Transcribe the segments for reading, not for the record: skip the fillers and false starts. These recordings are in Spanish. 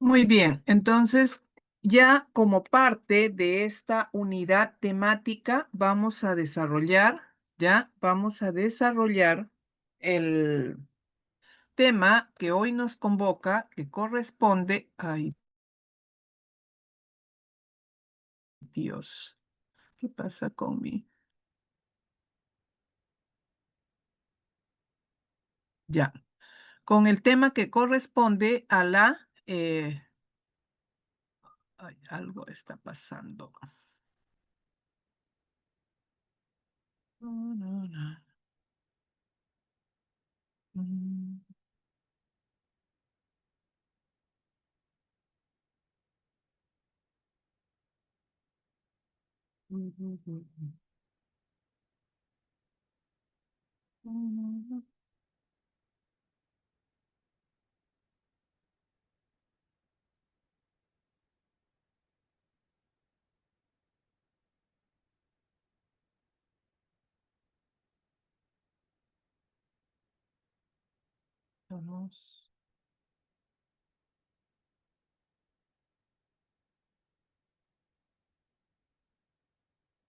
Muy bien, entonces ya como parte de esta unidad temática vamos a desarrollar el tema que hoy nos convoca, que corresponde, ay Dios, ¿qué pasa con mi? Ya, con el tema que corresponde a ay, algo está pasando. No, no, no. Mm, mm, mm, mm, mm, vamos,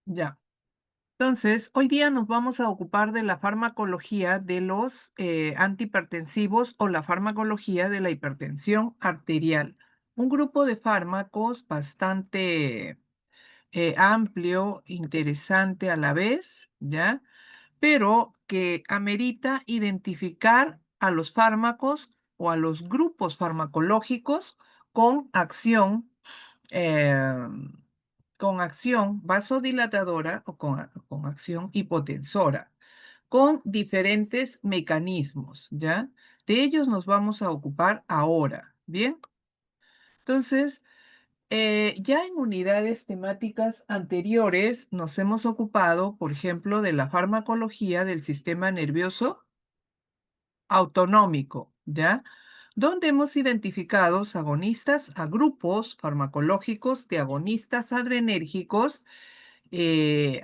ya. Entonces, hoy día nos vamos a ocupar de la farmacología de los antihipertensivos o la farmacología de la hipertensión arterial. Un grupo de fármacos bastante amplio, interesante a la vez, ¿ya? Pero que amerita identificar a los fármacos o a los grupos farmacológicos con acción eh, vasodilatadora o con acción hipotensora, con diferentes mecanismos, ¿ya? De ellos nos vamos a ocupar ahora, ¿bien? Entonces, ya en unidades temáticas anteriores nos hemos ocupado, por ejemplo, de la farmacología del sistema nervioso autonómico, ¿ya? Donde hemos identificado agonistas a grupos farmacológicos de agonistas adrenérgicos,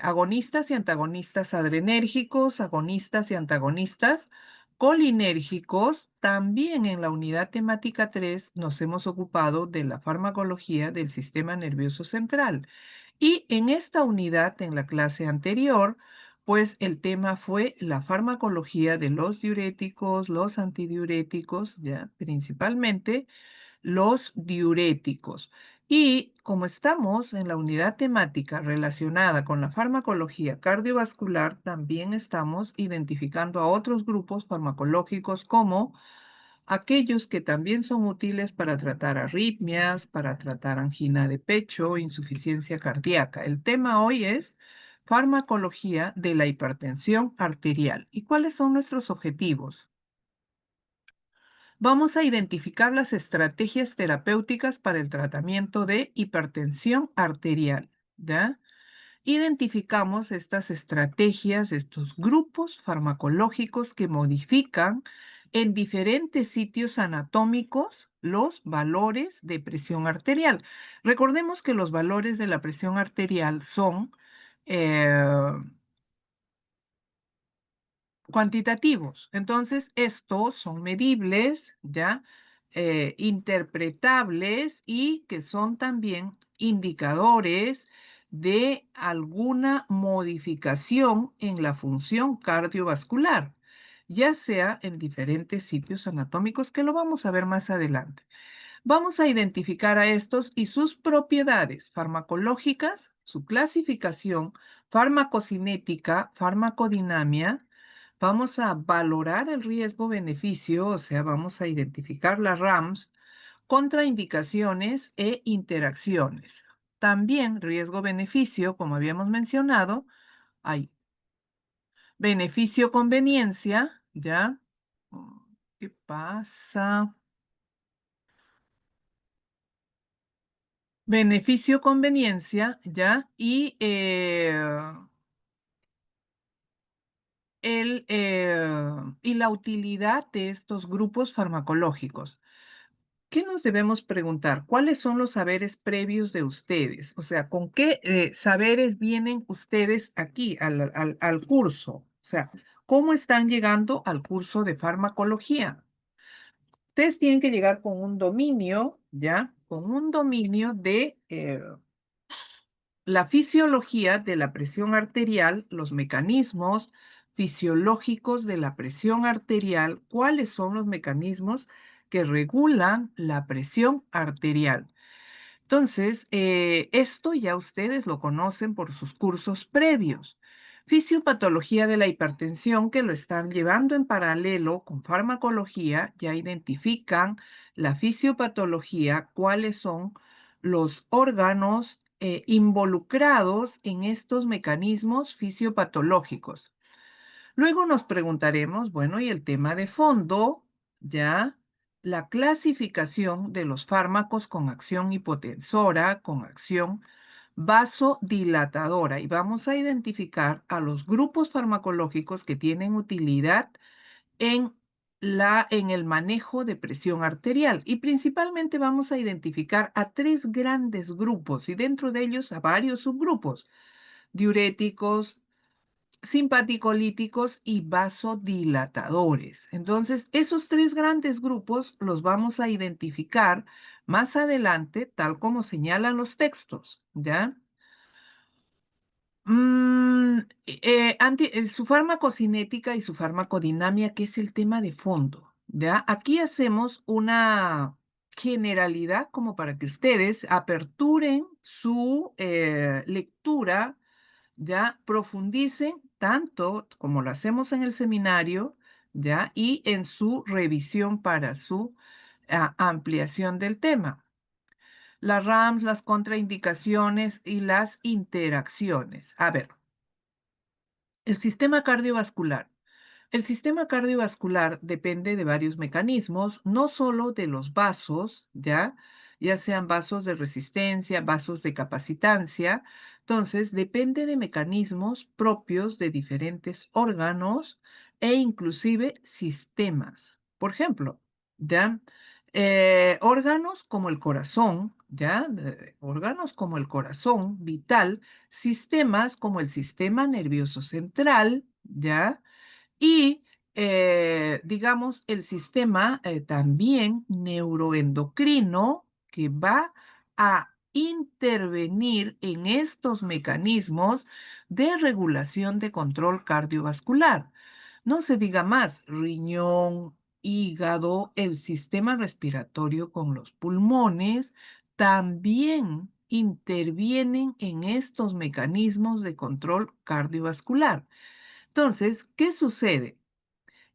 agonistas y antagonistas adrenérgicos, agonistas y antagonistas colinérgicos. También en la unidad temática 3 nos hemos ocupado de la farmacología del sistema nervioso central. Y en esta unidad, en la clase anterior, pues el tema fue la farmacología de los diuréticos, los antidiuréticos, ya principalmente los diuréticos. Y como estamos en la unidad temática relacionada con la farmacología cardiovascular, también estamos identificando a otros grupos farmacológicos como aquellos que también son útiles para tratar arritmias, para tratar angina de pecho, insuficiencia cardíaca. El tema hoy es farmacología de la hipertensión arterial. ¿Y cuáles son nuestros objetivos? Vamos a identificar las estrategias terapéuticas para el tratamiento de hipertensión arterial, ¿ya? Identificamos estas estrategias, estos grupos farmacológicos que modifican en diferentes sitios anatómicos los valores de presión arterial. Recordemos que los valores de la presión arterial son eh, cuantitativos. Entonces, estos son medibles, ¿ya? Interpretables y que son también indicadores de alguna modificación en la función cardiovascular, ya sea en diferentes sitios anatómicos, que lo vamos a ver más adelante. Vamos a identificar a estos y sus propiedades farmacológicas, su clasificación, farmacocinética, farmacodinamia. Vamos a valorar el riesgo-beneficio, o sea, vamos a identificar las RAMS, contraindicaciones e interacciones. También riesgo-beneficio, como habíamos mencionado, hay beneficio-conveniencia, ¿ya? ¿Qué pasa? Beneficio-conveniencia, ¿ya? Y y la utilidad de estos grupos farmacológicos. ¿Qué nos debemos preguntar? ¿Cuáles son los saberes previos de ustedes? O sea, ¿con qué saberes vienen ustedes aquí al curso? O sea, ¿cómo están llegando al curso de farmacología? Ustedes tienen que llegar con un dominio, ¿ya? Con un dominio de la fisiología de la presión arterial, los mecanismos fisiológicos de la presión arterial, cuáles son los mecanismos que regulan la presión arterial. Entonces, esto ya ustedes lo conocen por sus cursos previos. Fisiopatología de la hipertensión, que lo están llevando en paralelo con farmacología, ya identifican la fisiopatología, cuáles son los órganos involucrados en estos mecanismos fisiopatológicos. Luego nos preguntaremos, bueno, y el tema de fondo, ya, la clasificación de los fármacos con acción hipotensora, con acción vasodilatadora. Y vamos a identificar a los grupos farmacológicos que tienen utilidad en en el manejo de presión arterial. Y principalmente vamos a identificar a tres grandes grupos y dentro de ellos a varios subgrupos: diuréticos, simpaticolíticos y vasodilatadores. Entonces, esos tres grandes grupos los vamos a identificar más adelante, tal como señalan los textos, ¿ya? Su farmacocinética y su farmacodinámica, que es el tema de fondo, ¿ya? Aquí hacemos una generalidad como para que ustedes aperturen su lectura, ya profundicen tanto como lo hacemos en el seminario, ya, y en su revisión para su ampliación del tema. Las RAMs, las contraindicaciones y las interacciones. A ver, el sistema cardiovascular. El sistema cardiovascular depende de varios mecanismos, no solo de los vasos, ya sean vasos de resistencia, vasos de capacitancia. Entonces, depende de mecanismos propios de diferentes órganos e inclusive sistemas. Por ejemplo, ¿ya? Órganos como el corazón, ¿ya? Órganos como el corazón vital, sistemas como el sistema nervioso central, ¿ya? Y, digamos, el sistema también neuroendocrino que va a intervenir en estos mecanismos de regulación de control cardiovascular. No se diga más, riñón, hígado, el sistema respiratorio con los pulmones también intervienen en estos mecanismos de control cardiovascular. Entonces, ¿qué sucede?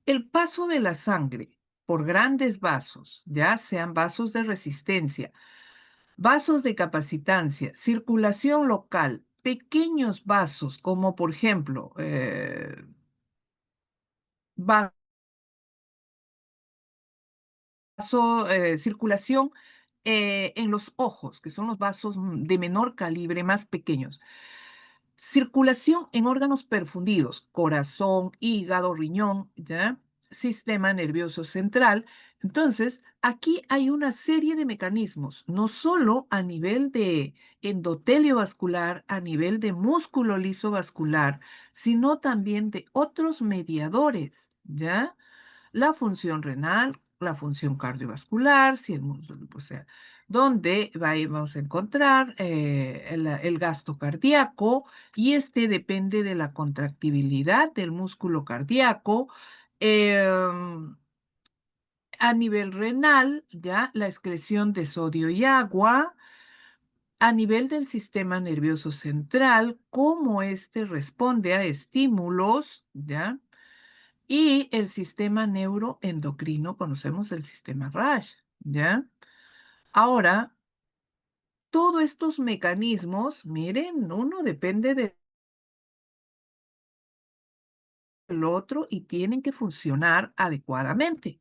El paso de la sangre por grandes vasos, ya sean vasos de resistencia, vasos de capacitancia, circulación local, pequeños vasos como por ejemplo circulación en los ojos, que son los vasos de menor calibre, más pequeños. Circulación en órganos perfundidos, corazón, hígado, riñón, ¿ya? Sistema nervioso central. Entonces, aquí hay una serie de mecanismos, no solo a nivel de endotelio vascular, a nivel de músculo liso vascular, sino también de otros mediadores, ¿ya? La función renal, la función cardiovascular, si el músculo, o sea, donde vamos a encontrar el gasto cardíaco y este depende de la contractibilidad del músculo cardíaco. em, a nivel renal, ya la excreción de sodio y agua. A nivel del sistema nervioso central, cómo éste responde a estímulos, ¿ya? Y el sistema neuroendocrino, conocemos el sistema RAS, ¿ya? Ahora, todos estos mecanismos, miren, uno depende del otro y tienen que funcionar adecuadamente.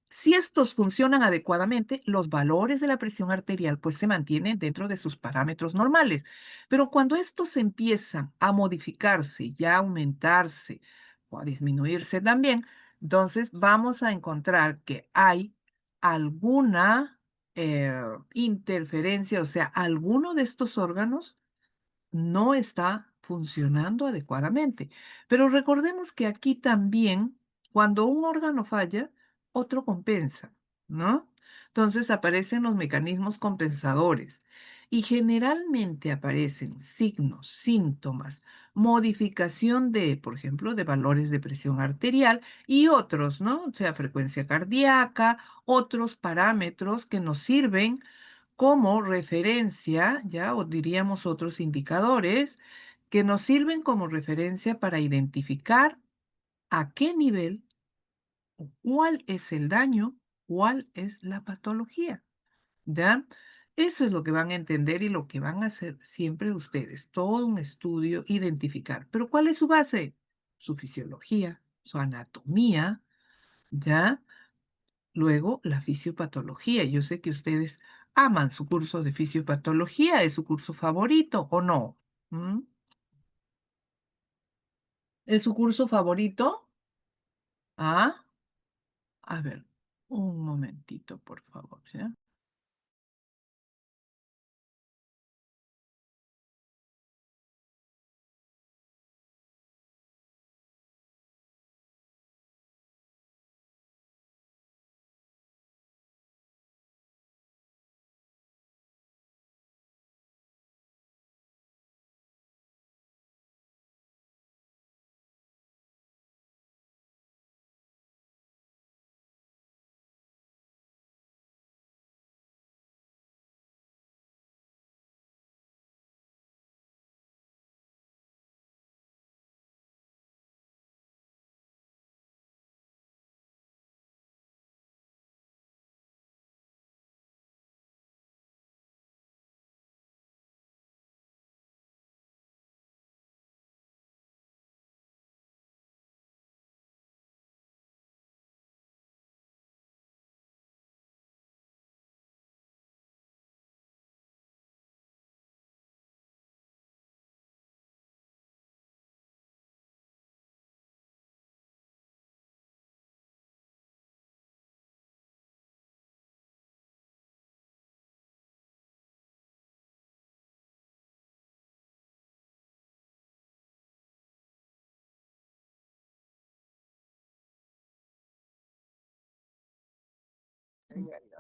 Si estos funcionan adecuadamente, los valores de la presión arterial pues se mantienen dentro de sus parámetros normales. Pero cuando estos empiezan a modificarse y a aumentarse o a disminuirse también, entonces vamos a encontrar que hay alguna interferencia, o sea, alguno de estos órganos no está funcionando adecuadamente. Pero recordemos que aquí también, cuando un órgano falla, otro compensa. ¿no? Entonces aparecen los mecanismos compensadores y generalmente aparecen signos, síntomas, modificación de, por ejemplo, de valores de presión arterial y otros, ¿no? O sea, frecuencia cardíaca, otros parámetros que nos sirven como referencia, ya, o diríamos otros indicadores que nos sirven como referencia para identificar a qué nivel, cuál es el daño, cuál es la patología, ¿ya? Eso es lo que van a entender y lo que van a hacer siempre ustedes, todo un estudio, identificar. Pero ¿cuál es su base? Su fisiología, su anatomía, ¿ya? Luego, la fisiopatología. Yo sé que ustedes aman su curso de fisiopatología, ¿es su curso favorito o no? ¿Mm? ¿Es su curso favorito? Ah, a ver, un momentito, por favor, ¿ya?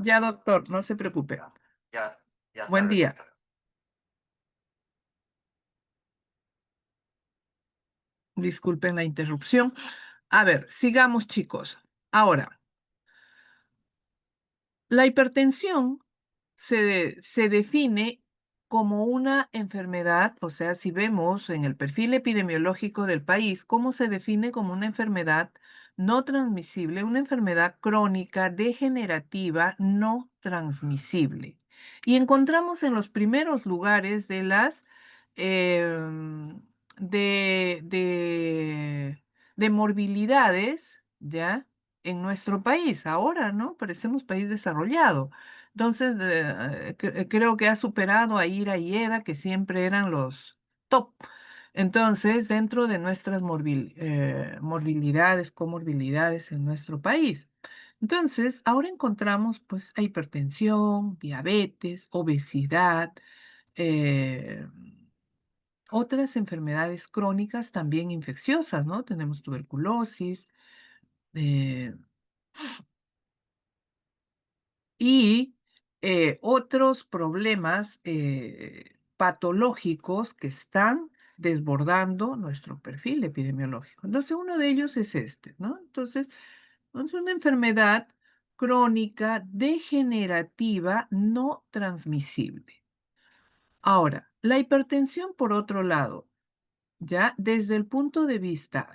Ya, doctor, no se preocupe. Buen día. Disculpen la interrupción. A ver, sigamos, chicos. Ahora, la hipertensión se define como una enfermedad, o sea, si vemos en el perfil epidemiológico del país, cómo se define como una enfermedad no transmisible, una enfermedad crónica, degenerativa, no transmisible. Y encontramos en los primeros lugares de las em, de morbilidades, ¿ya? En nuestro país, ahora, ¿no? Parecemos país desarrollado. Entonces, creo que ha superado a Ira y Eda, que siempre eran los top. Entonces, dentro de nuestras morbilidades, comorbilidades en nuestro país. Entonces, ahora encontramos pues hipertensión, diabetes, obesidad, eh, otras enfermedades crónicas también infecciosas, ¿no? Tenemos tuberculosis, eh, y otros problemas patológicos que están desbordando nuestro perfil epidemiológico. Entonces, uno de ellos es este, ¿no? Entonces, es una enfermedad crónica degenerativa no transmisible. Ahora, la hipertensión, por otro lado, ya desde el punto de vista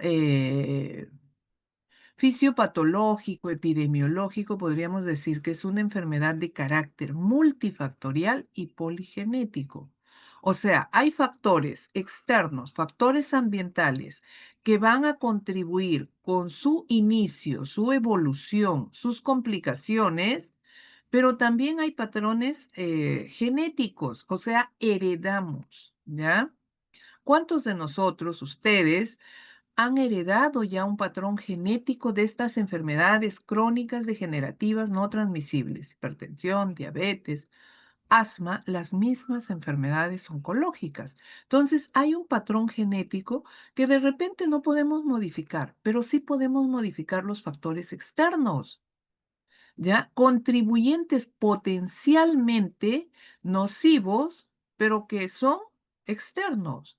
fisiopatológico, epidemiológico, podríamos decir que es una enfermedad de carácter multifactorial y poligenético. O sea, hay factores externos, factores ambientales que van a contribuir con su inicio, su evolución, sus complicaciones, pero también hay patrones genéticos, o sea, heredamos, ¿ya? ¿Cuántos de nosotros, ustedes, han heredado ya un patrón genético de estas enfermedades crónicas degenerativas no transmisibles? Hipertensión, diabetes, asma, las mismas enfermedades oncológicas. Entonces, hay un patrón genético que de repente no podemos modificar, pero sí podemos modificar los factores externos. ¿ya? Contribuyentes potencialmente nocivos, pero que son externos,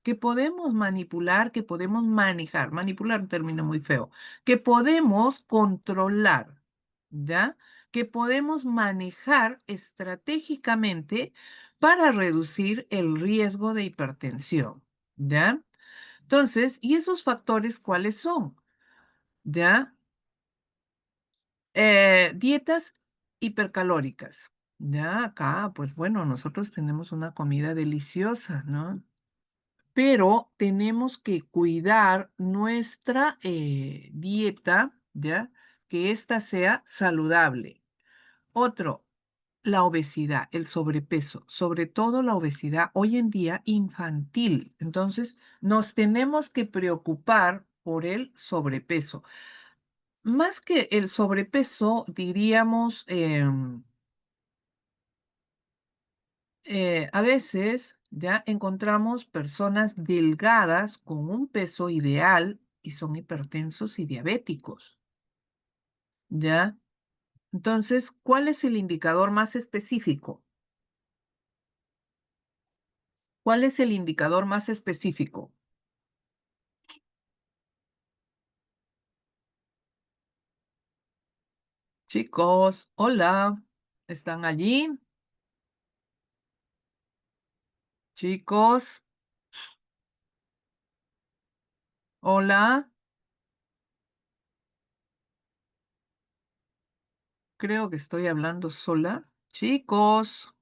que podemos manipular, que podemos manejar. Manipular, un término muy feo, que podemos controlar, ¿ya? Que podemos manejar estratégicamente para reducir el riesgo de hipertensión, ¿ya? Entonces, ¿y esos factores cuáles son? ¿Ya? Dietas hipercalóricas. Ya acá, pues bueno, nosotros tenemos una comida deliciosa, ¿no? Pero tenemos que cuidar nuestra dieta, ¿ya? Que ésta sea saludable. Otro, la obesidad, el sobrepeso, sobre todo la obesidad hoy en día infantil. Entonces, nos tenemos que preocupar por el sobrepeso. Más que el sobrepeso, diríamos, a veces ya encontramos personas delgadas con un peso ideal y son hipertensos y diabéticos, ¿ya? Entonces, ¿cuál es el indicador más específico? ¿Cuál es el indicador más específico? Chicos, hola, ¿están allí? Chicos, hola, creo que estoy hablando sola. Chicos.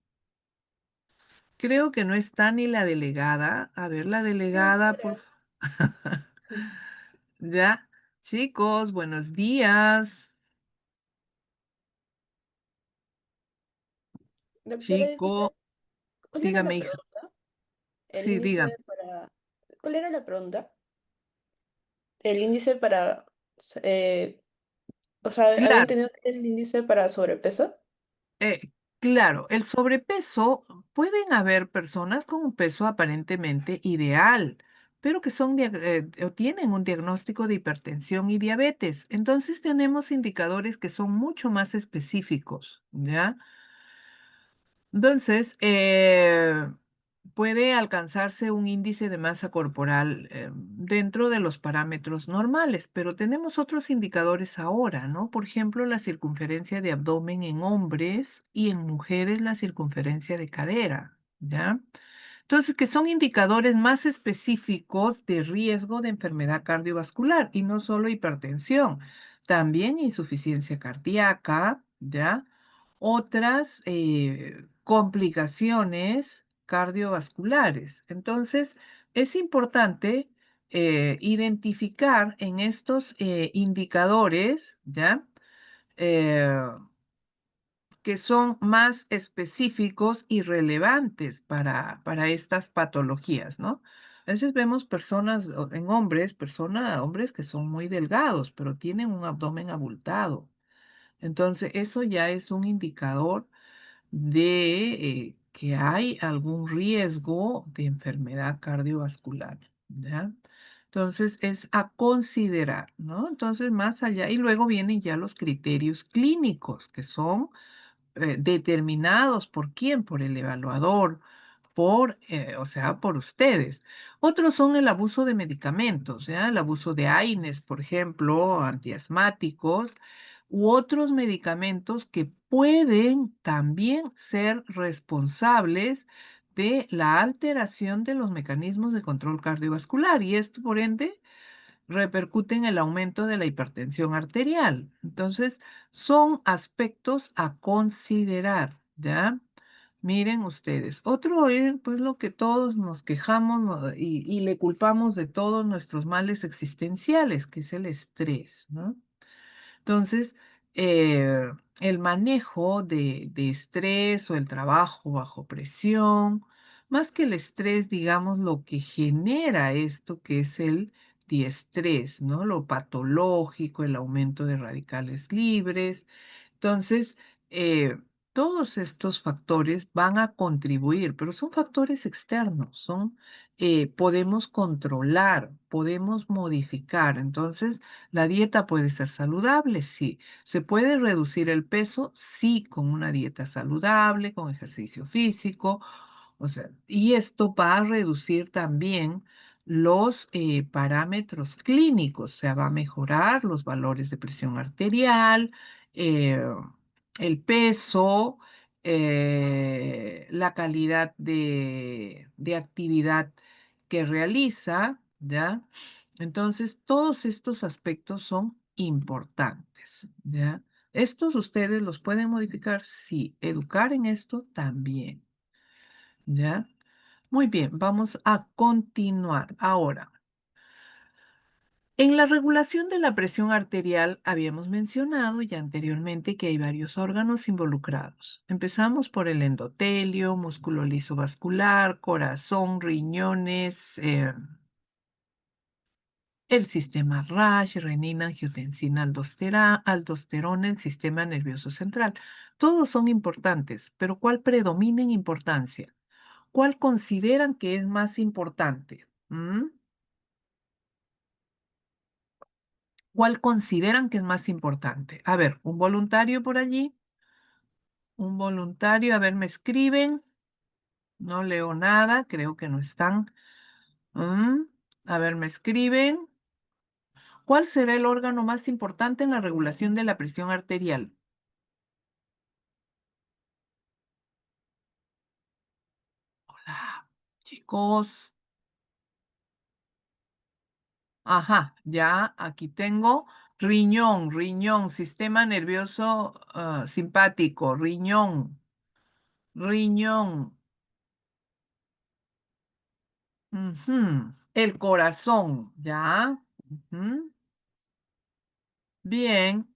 Creo que no está ni la delegada. A ver, la delegada, por Doctora, favor. Ya. Chicos, buenos días. doctora, disculpe, Chico, ¿cuál era la dígame, hija. pregunta? El Sí, índice dígame. para... ¿Cuál era la pregunta? El índice para... eh, o sea, había Claro, entendido que el índice para sobrepeso. claro, el sobrepeso, pueden haber personas con un peso aparentemente ideal, pero que son, o tienen un diagnóstico de hipertensión y diabetes. Entonces tenemos indicadores que son mucho más específicos, ¿ya? Entonces, puede alcanzarse un índice de masa corporal dentro de los parámetros normales, pero tenemos otros indicadores ahora, ¿no? Por ejemplo, la circunferencia de abdomen en hombres y en mujeres la circunferencia de cadera, ¿ya? Entonces, que son indicadores más específicos de riesgo de enfermedad cardiovascular y no solo hipertensión, también insuficiencia cardíaca, ¿ya? Otras complicaciones cardiovasculares. Entonces, es importante identificar en estos indicadores, ¿ya? Eh, que son más específicos y relevantes para estas patologías, ¿no? A veces vemos personas en hombres, hombres que son muy delgados, pero tienen un abdomen abultado. Entonces, eso ya es un indicador de que hay algún riesgo de enfermedad cardiovascular, ¿ya? Entonces, es a considerar, ¿no? Entonces, más allá, y luego vienen ya los criterios clínicos, que son determinados por quién, por el evaluador, o sea, por ustedes. Otros son el abuso de medicamentos, ¿ya? El abuso de AINES, por ejemplo, antiasmáticos, u otros medicamentos que pueden también ser responsables de la alteración de los mecanismos de control cardiovascular y esto, por ende, repercute en el aumento de la hipertensión arterial. Entonces, son aspectos a considerar, ¿ya? Miren ustedes, otro es pues lo que todos nos quejamos, ¿no? Y le culpamos de todos nuestros males existenciales, que es el estrés, ¿no? Entonces, eh, el manejo de estrés o el trabajo bajo presión, más que el estrés, digamos, lo que genera esto que es el diestrés, ¿no? Lo patológico, el aumento de radicales libres. Entonces, eh, todos estos factores van a contribuir, pero son factores externos, podemos controlar, podemos modificar. Entonces, la dieta puede ser saludable, sí. ¿Se puede reducir el peso? Sí, con una dieta saludable, con ejercicio físico. O sea, y esto va a reducir también los parámetros clínicos, o sea, va a mejorar los valores de presión arterial, eh, el peso, la calidad de actividad que realiza, ¿ya? Entonces, todos estos aspectos son importantes, ¿ya? ¿Estos ustedes los pueden modificar? Sí. Educar en esto también, ¿ya? Muy bien, vamos a continuar. Ahora, en la regulación de la presión arterial habíamos mencionado ya anteriormente que hay varios órganos involucrados. Empezamos por el endotelio, músculo liso vascular, corazón, riñones, el sistema RAS, renina, angiotensina, aldosterona, el sistema nervioso central. Todos son importantes, pero ¿cuál predomina en importancia? ¿Cuál consideran que es más importante? ¿Cuál consideran que es más importante? A ver, un voluntario por allí, un voluntario, a ver, me escriben, no leo nada, creo que no están. Mm, A ver, me escriben. ¿Cuál será el órgano más importante en la regulación de la presión arterial? Hola, chicos. Ajá, ya aquí tengo riñón, sistema nervioso simpático, riñón. El corazón, ¿ya? Ujú. Bien,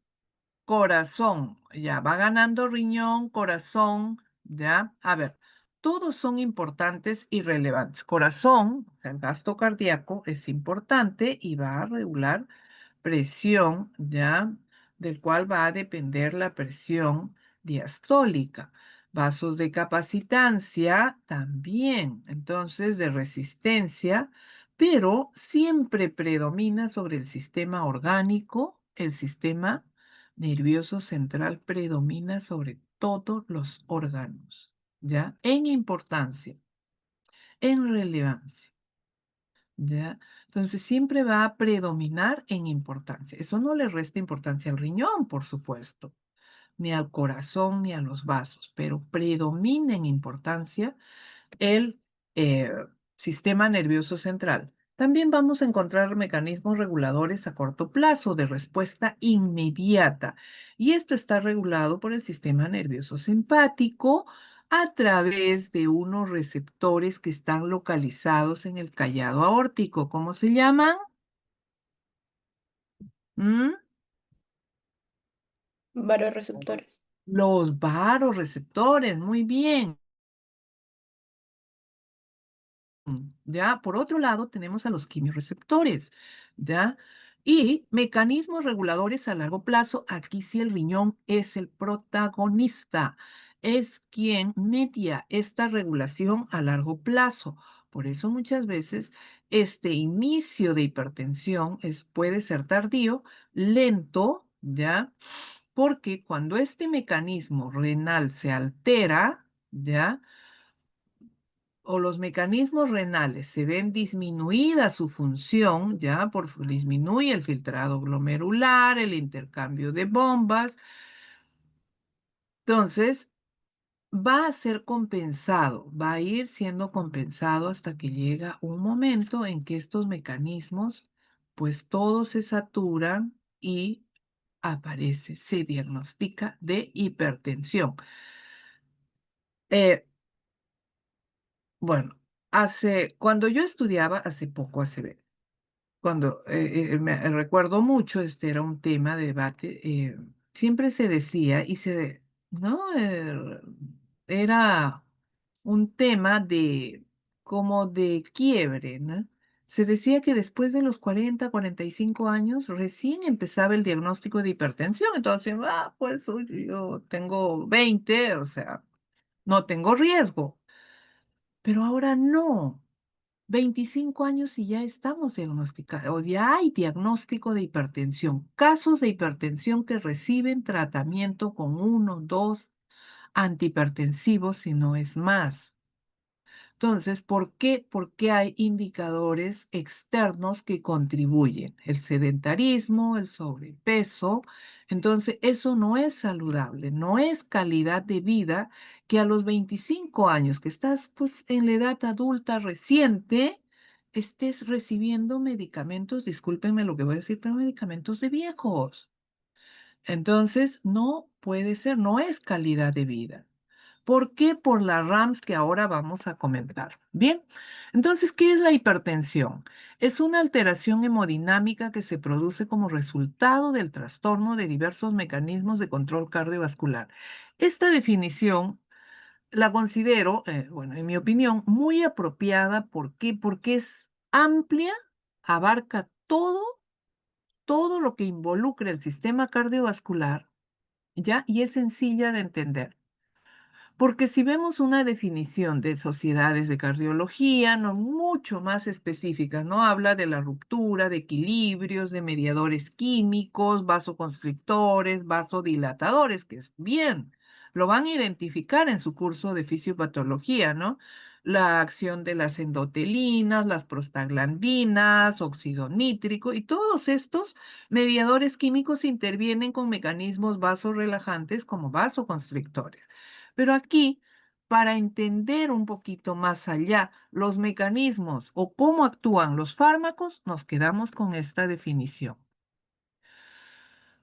corazón, ya va ganando riñón, corazón, ¿ya? A ver, todos son importantes y relevantes. Corazón, el gasto cardíaco es importante y va a regular presión, ¿ya? Del cual va a depender la presión diastólica. Vasos de capacitancia también, entonces de resistencia, pero siempre predomina sobre el sistema orgánico, el sistema nervioso central predomina sobre todos los órganos, ¿ya? En importancia, en relevancia. ¿Ya? Entonces siempre va a predominar en importancia. Eso no le resta importancia al riñón, por supuesto, ni al corazón, ni a los vasos, pero predomina en importancia el eh, sistema nervioso central. También vamos a encontrar mecanismos reguladores a corto plazo de respuesta inmediata. Y esto está regulado por el sistema nervioso simpático a través de unos receptores que están localizados en el callado aórtico. ¿Cómo se llaman? ¿Mm? Varios receptores. Los varoreceptores. Muy bien. ¿Ya? Por otro lado, tenemos a los quimiorreceptores, ¿ya? Y mecanismos reguladores a largo plazo, aquí sí el riñón es el protagonista, es quien media esta regulación a largo plazo. Por eso muchas veces este inicio de hipertensión puede ser tardío, lento, ¿ya? Porque cuando este mecanismo renal se altera, ¿ya? O los mecanismos renales se ven disminuida su función, ya disminuye el filtrado glomerular, el intercambio de bombas, entonces va a ser compensado, va a ir siendo compensado hasta que llega un momento en que estos mecanismos, pues todos se saturan y se diagnostica de hipertensión. Eh, bueno, cuando yo estudiaba, hace poco, recuerdo mucho, este era un tema de debate, siempre se decía ¿no? Era un tema como de quiebre, ¿no? se decía que después de los 40, 45 años recién empezaba el diagnóstico de hipertensión. Entonces, pues uy, yo tengo 20, o sea, no tengo riesgo. Pero ahora no. 25 años y ya estamos diagnosticados, o ya hay diagnóstico de hipertensión, casos de hipertensión que reciben tratamiento con uno, dos antihipertensivos, si no es más. Entonces, ¿por qué? Porque hay indicadores externos que contribuyen. El sedentarismo, el sobrepeso. Entonces, eso no es saludable, no es calidad de vida que a los 25 años, que estás pues en la edad adulta reciente, estés recibiendo medicamentos, discúlpenme lo que voy a decir, pero medicamentos de viejos. Entonces, no puede ser, no es calidad de vida. ¿Por qué? Por las RAMs que ahora vamos a comentar. Bien, entonces, ¿qué es la hipertensión? Es una alteración hemodinámica que se produce como resultado del trastorno de diversos mecanismos de control cardiovascular. Esta definición la considero, bueno, en mi opinión, muy apropiada. ¿Por qué? Porque es amplia, abarca todo lo que involucra el sistema cardiovascular, ¿ya? Y es sencilla de entender. Porque si vemos una definición de sociedades de cardiología, no mucho más específica, no habla de la ruptura, de equilibrios, de mediadores químicos, vasoconstrictores, vasodilatadores, que es bien, lo van a identificar en su curso de fisiopatología, ¿no? La acción de las endotelinas, las prostaglandinas, óxido nítrico y todos estos mediadores químicos intervienen con mecanismos vasorelajantes como vasoconstrictores. Pero aquí, para entender un poquito más allá los mecanismos o cómo actúan los fármacos, nos quedamos con esta definición.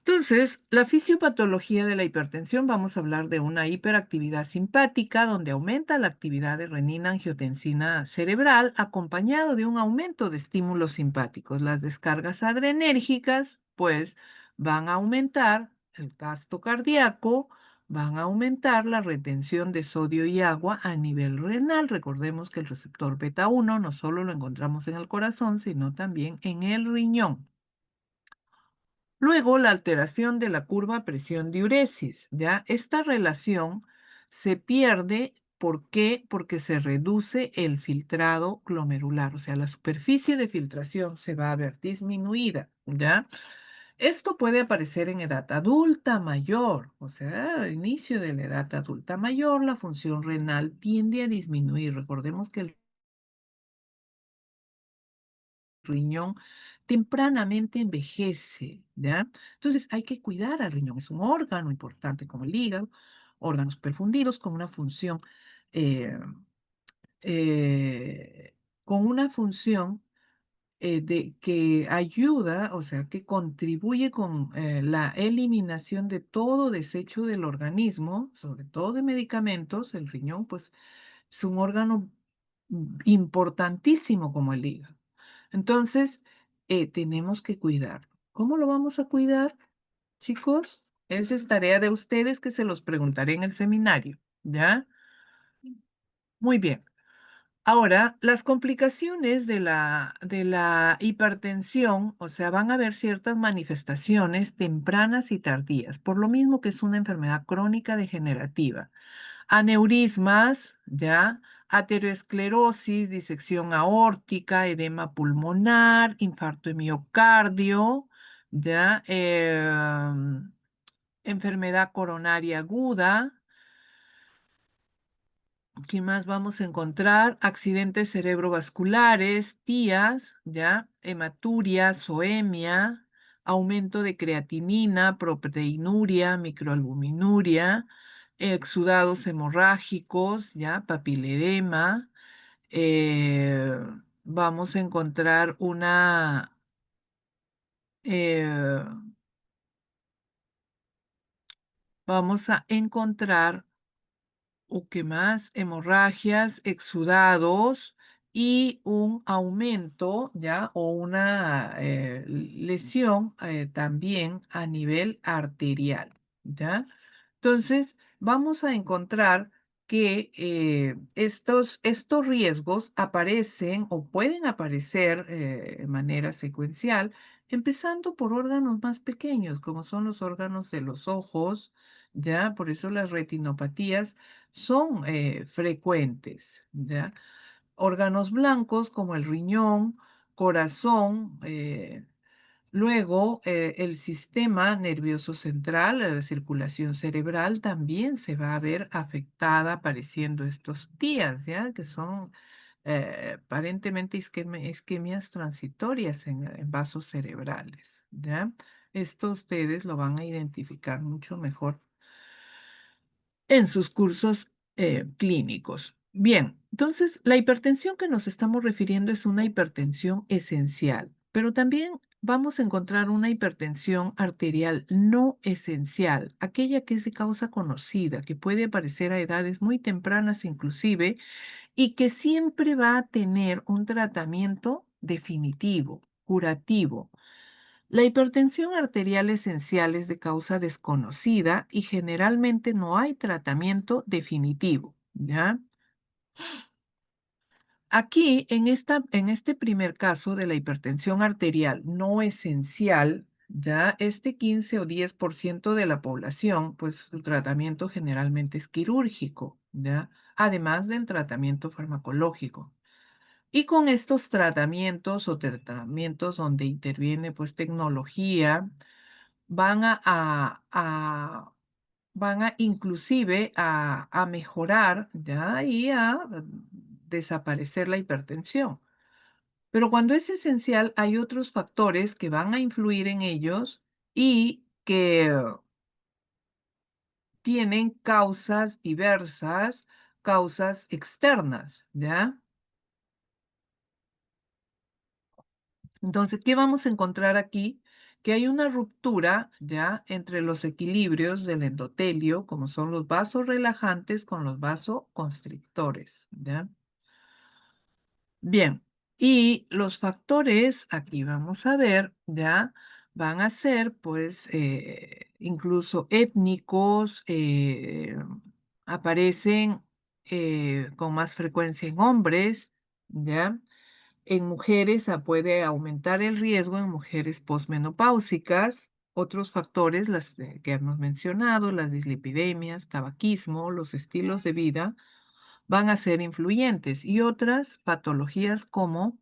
Entonces, la fisiopatología de la hipertensión, vamos a hablar de una hiperactividad simpática donde aumenta la actividad de renina-angiotensina cerebral acompañado de un aumento de estímulos simpáticos. Las descargas adrenérgicas, pues, van a aumentar el gasto cardíaco, van a aumentar la retención de sodio y agua a nivel renal. Recordemos que el receptor beta 1 no solo lo encontramos en el corazón, sino también en el riñón. Luego, la alteración de la curva presión-diuresis, ¿ya? Esta relación se pierde, ¿por qué? Porque se reduce el filtrado glomerular, o sea, la superficie de filtración se va a ver disminuida, ¿ya? Esto puede aparecer en edad adulta mayor, o sea, al inicio de la edad adulta mayor, la función renal tiende a disminuir. Recordemos que el riñón tempranamente envejece, ¿ya? Entonces hay que cuidar al riñón, es un órgano importante como el hígado, órganos perfundidos eh, con una función de, que ayuda, o sea, que contribuye con la eliminación de todo desecho del organismo, sobre todo de medicamentos. El riñón, pues, es un órgano importantísimo como el hígado. Entonces, tenemos que cuidar. ¿Cómo lo vamos a cuidar, chicos? Esa es tarea de ustedes que se los preguntaré en el seminario, ¿ya? Muy bien. Ahora, las complicaciones de la hipertensión, o sea, van a haber ciertas manifestaciones tempranas y tardías, por lo mismo que es una enfermedad crónica degenerativa. Aneurismas, ¿ya? Ateroesclerosis, disección aórtica, edema pulmonar, infarto de miocardio, ¿ya? Enfermedad coronaria aguda. ¿Qué más vamos a encontrar? Accidentes cerebrovasculares, TIAs, ¿ya? Hematuria, zoemia, aumento de creatinina, proteinuria, microalbuminuria, exudados hemorrágicos, ¿ya? Papiledema. eh, Vamos a encontrar eh, vamos a encontrar ¿o qué más? Hemorragias, exudados y un aumento, ¿ya? O una lesión también a nivel arterial, ¿ya? Entonces, vamos a encontrar que estos riesgos aparecen o pueden aparecer de manera secuencial, empezando por órganos más pequeños, como son los órganos de los ojos, ¿ya? Por eso las retinopatías son frecuentes, ¿ya? Órganos blancos como el riñón, corazón, luego, el sistema nervioso central, la circulación cerebral, también se va a ver afectada apareciendo estos días, ¿ya? Que son aparentemente isquemias transitorias en vasos cerebrales, ¿ya? Esto ustedes lo van a identificar mucho mejor en sus cursos clínicos. Bien, entonces la hipertensión que nos estamos refiriendo es una hipertensión esencial, pero también vamos a encontrar una hipertensión arterial no esencial, aquella que es de causa conocida, que puede aparecer a edades muy tempranas inclusive y que siempre va a tener un tratamiento definitivo, curativo. La hipertensión arterial esencial es de causa desconocida y generalmente no hay tratamiento definitivo, ¿ya? Aquí, en este primer caso de la hipertensión arterial no esencial, ya este 15 o 10% de la población, pues su tratamiento generalmente es quirúrgico, ¿ya? Además del tratamiento farmacológico. Y con estos tratamientos o tratamientos donde interviene pues tecnología, van van a inclusive a mejorar ya y a desaparecer la hipertensión. Pero cuando es esencial, hay otros factores que van a influir en ellos y que tienen causas diversas, causas externas, ¿ya? Entonces, ¿qué vamos a encontrar aquí? Que hay una ruptura ya entre los equilibrios del endotelio, como son los vasos relajantes con los vasoconstrictores, ¿ya? Bien, y los factores, aquí vamos a ver, ya, van a ser, pues, incluso étnicos, aparecen con más frecuencia en hombres, ¿ya? En mujeres puede aumentar el riesgo en mujeres posmenopáusicas. Otros factores, las que hemos mencionado, las dislipidemias, tabaquismo, los estilos de vida, van a ser influyentes y otras patologías como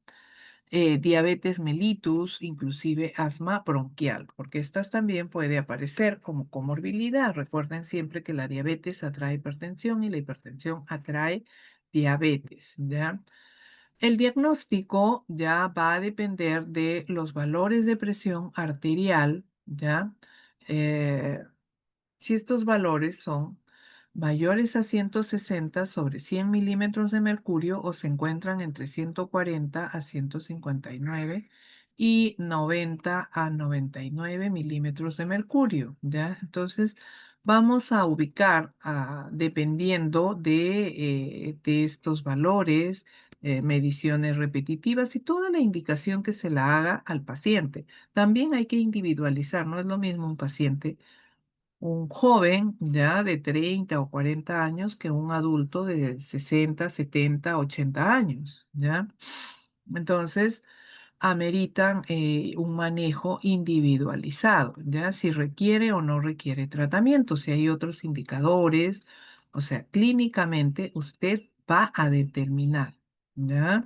diabetes mellitus, inclusive asma bronquial, porque estas también puede aparecer como comorbilidad. Recuerden siempre que la diabetes atrae hipertensión y la hipertensión atrae diabetes, ¿ya? El diagnóstico ya va a depender de los valores de presión arterial, ¿ya? Eh, si estos valores son mayores a 160 sobre 100 milímetros de mercurio o se encuentran entre 140 a 159 y 90 a 99 milímetros de mercurio, ¿ya? Entonces, vamos a ubicar, dependiendo de estos valores, mediciones repetitivas y toda la indicación que se la haga al paciente. También hay que individualizar, no es lo mismo un joven ya de 30 o 40 años que un adulto de 60, 70, 80 años, ¿ya? Entonces, ameritan un manejo individualizado, ¿ya? Si requiere o no requiere tratamiento, si hay otros indicadores, o sea, clínicamente usted va a determinar, ¿ya?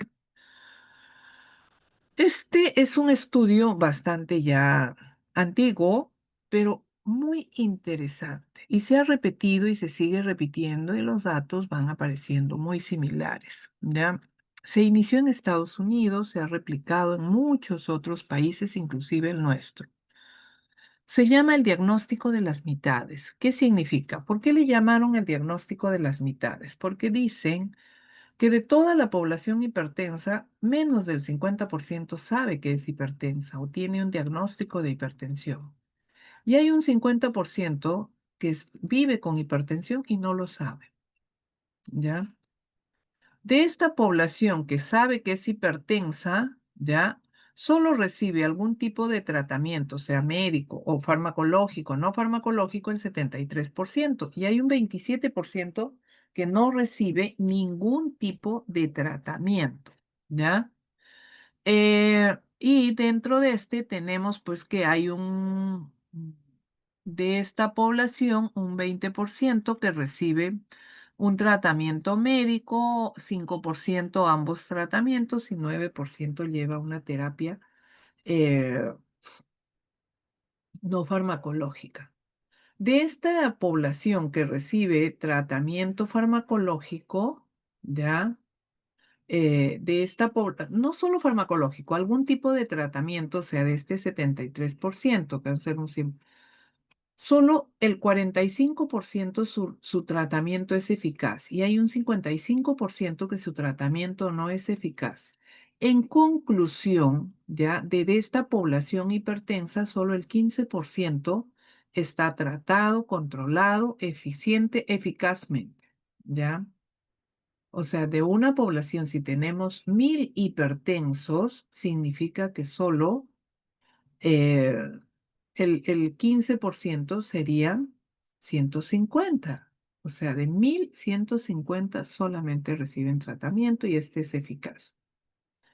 Este es un estudio bastante ya antiguo, pero muy interesante. Y se ha repetido y se sigue repitiendo y los datos van apareciendo muy similares, ¿ya? Se inició en Estados Unidos, se ha replicado en muchos otros países, inclusive el nuestro. Se llama el diagnóstico de las mitades. ¿Qué significa? ¿Por qué le llamaron el diagnóstico de las mitades? Porque dicen que de toda la población hipertensa, menos del 50% sabe que es hipertensa o tiene un diagnóstico de hipertensión. Y hay un 50% que vive con hipertensión y no lo sabe, ¿ya? De esta población que sabe que es hipertensa, ¿ya? Solo recibe algún tipo de tratamiento, sea médico o farmacológico, no farmacológico, el 73%, y hay un 27% que no recibe ningún tipo de tratamiento, ¿ya? Y dentro de este tenemos pues que hay de esta población, un 20% que recibe un tratamiento médico, 5% ambos tratamientos y 9% lleva una terapia eh, no farmacológica. De esta población que recibe tratamiento farmacológico, ¿ya? De esta población, no solo farmacológico, algún tipo de tratamiento, o sea, de este 73%, cáncer un solo el 45% su tratamiento es eficaz y hay un 55% que su tratamiento no es eficaz. En conclusión, ya de esta población hipertensa, solo el 15% está tratado, controlado, eficiente, eficazmente, ¿ya? O sea, de una población, si tenemos 1.000 hipertensos, significa que solo eh, el 15% serían 150. O sea, de 1.150 solamente reciben tratamiento y este es eficaz.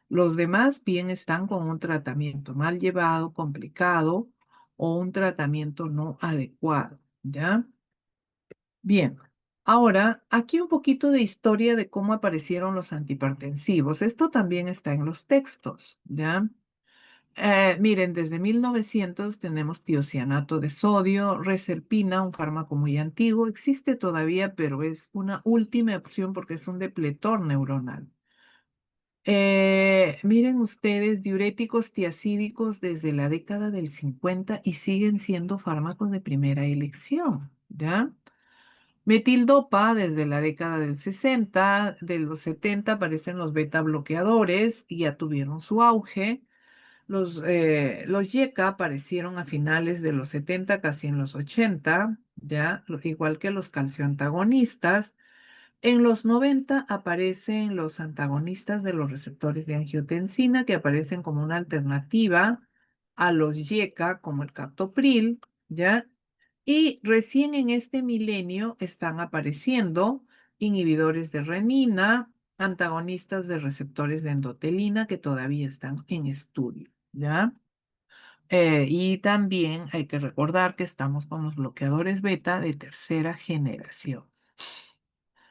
Los demás bien están con un tratamiento mal llevado, complicado o un tratamiento no adecuado, ¿ya? Bien, ahora aquí un poquito de historia de cómo aparecieron los antihipertensivos. Esto también está en los textos, ¿ya? Miren, desde 1900 tenemos tiocianato de sodio, reserpina, un fármaco muy antiguo, existe todavía, pero es una última opción porque es un depletor neuronal. Miren ustedes, diuréticos tiacídicos desde la década del 50 y siguen siendo fármacos de primera elección, ¿ya? Metildopa desde la década del 60, de los 70 aparecen los beta bloqueadores y ya tuvieron su auge. Los YECA aparecieron a finales de los 70, casi en los 80, ya, igual que los calcioantagonistas. En los 90 aparecen los antagonistas de los receptores de angiotensina, que aparecen como una alternativa a los YECA, como el captopril, ¿ya? Y recién en este milenio están apareciendo inhibidores de renina, antagonistas de receptores de endotelina, que todavía están en estudio, ¿ya? Y también hay que recordar que estamos con los bloqueadores beta de tercera generación.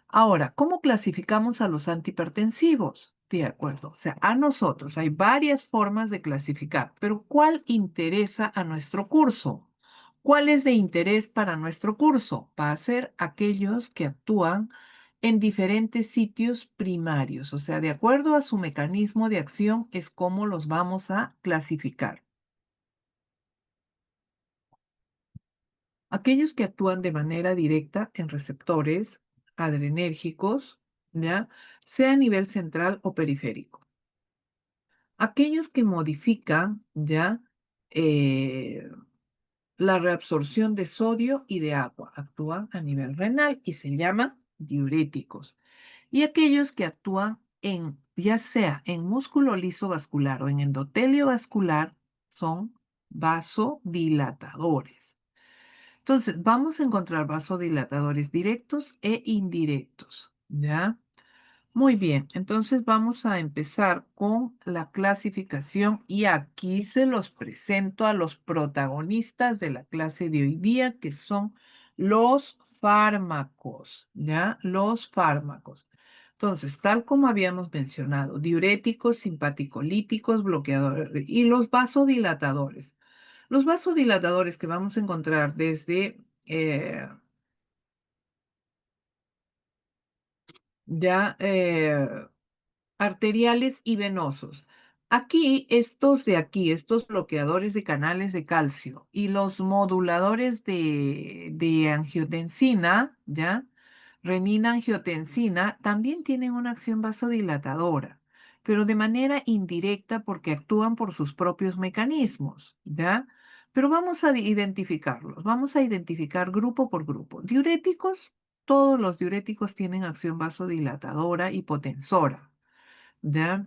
Ahora, ¿cómo clasificamos a los antihipertensivos? De acuerdo, o sea, a nosotros hay varias formas de clasificar, pero ¿cuál interesa a nuestro curso? ¿Cuál es de interés para nuestro curso? Va a ser aquellos que actúan en diferentes sitios primarios, o sea, de acuerdo a su mecanismo de acción es cómo los vamos a clasificar. Aquellos que actúan de manera directa en receptores adrenérgicos, ¿ya? Sea a nivel central o periférico. Aquellos que modifican, ¿ya? Eh, la reabsorción de sodio y de agua, actúan a nivel renal y se llaman diuréticos. Y aquellos que actúan en, ya sea en músculo liso vascular o en endotelio vascular, son vasodilatadores. Entonces, vamos a encontrar vasodilatadores directos e indirectos, ¿ya? Muy bien, entonces vamos a empezar con la clasificación y aquí se los presento a los protagonistas de la clase de hoy día, que son los fármacos, ¿ya? Los fármacos. Entonces, tal como habíamos mencionado, diuréticos, simpaticolíticos, bloqueadores y los vasodilatadores. Los vasodilatadores que vamos a encontrar desde ya arteriales y venosos. Aquí, estos de aquí, estos bloqueadores de canales de calcio y los moduladores de angiotensina, ¿ya? Renina angiotensina, también tienen una acción vasodilatadora, pero de manera indirecta porque actúan por sus propios mecanismos, ¿ya? Pero vamos a identificarlos, vamos a identificar grupo por grupo. Diuréticos, todos los diuréticos tienen acción vasodilatadora y potensora. ¿Ya?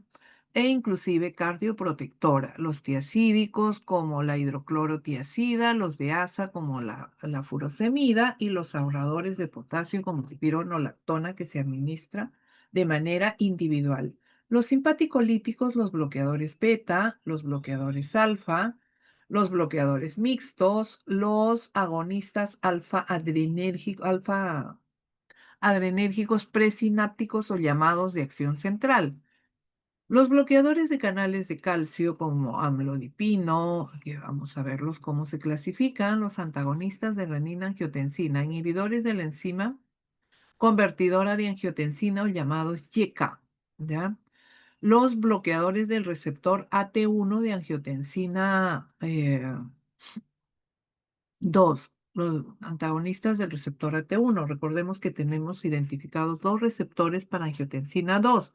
e inclusive cardioprotectora. Los tiacídicos como la hidroclorotiazida, los de asa como la furosemida y los ahorradores de potasio como spironolactona que se administra de manera individual. Los simpaticolíticos, los bloqueadores beta, los bloqueadores alfa, los bloqueadores mixtos, los agonistas alfa adrenérgicos presinápticos o llamados de acción central. Los bloqueadores de canales de calcio como amlodipino, que vamos a verlos cómo se clasifican, los antagonistas de renina-angiotensina, inhibidores de la enzima convertidora de angiotensina o llamados YK, ¿ya? Los bloqueadores del receptor AT1 de angiotensina 2, los antagonistas del receptor AT1. Recordemos que tenemos identificados dos receptores para angiotensina 2.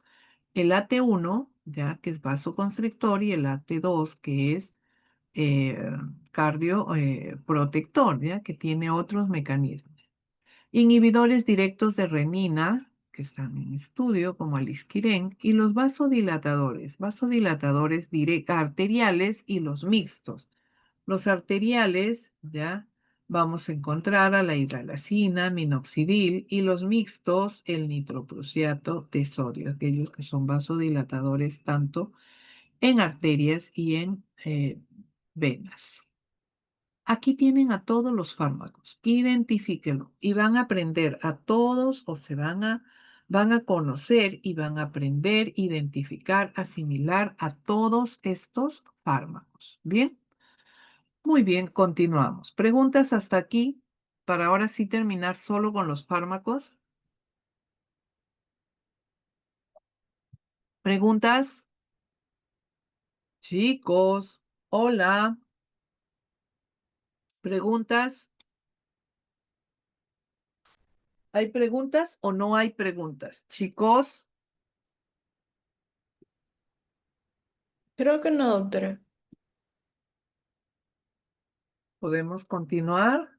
El AT1, ya que es vasoconstrictor, y el AT2, que es eh, cardioprotector, ya que tiene otros mecanismos. Inhibidores directos de renina, que están en estudio, como el isquirén, y los vasodilatadores arteriales y los mixtos. Los arteriales, ya vamos a encontrar a la hidralazina, minoxidil y los mixtos, el nitroprusiato de sodio, aquellos que son vasodilatadores tanto en arterias y en venas. Aquí tienen a todos los fármacos, identifíquenlo y van a aprender a todos o van a conocer y van a aprender, identificar, asimilar a todos estos fármacos. ¿Bien? Muy bien, continuamos. ¿Preguntas hasta aquí para ahora sí terminar solo con los fármacos? ¿Preguntas? Chicos, hola. ¿Preguntas? ¿Hay preguntas o no hay preguntas? Chicos, Creo que no, doctora. ¿podemos continuar?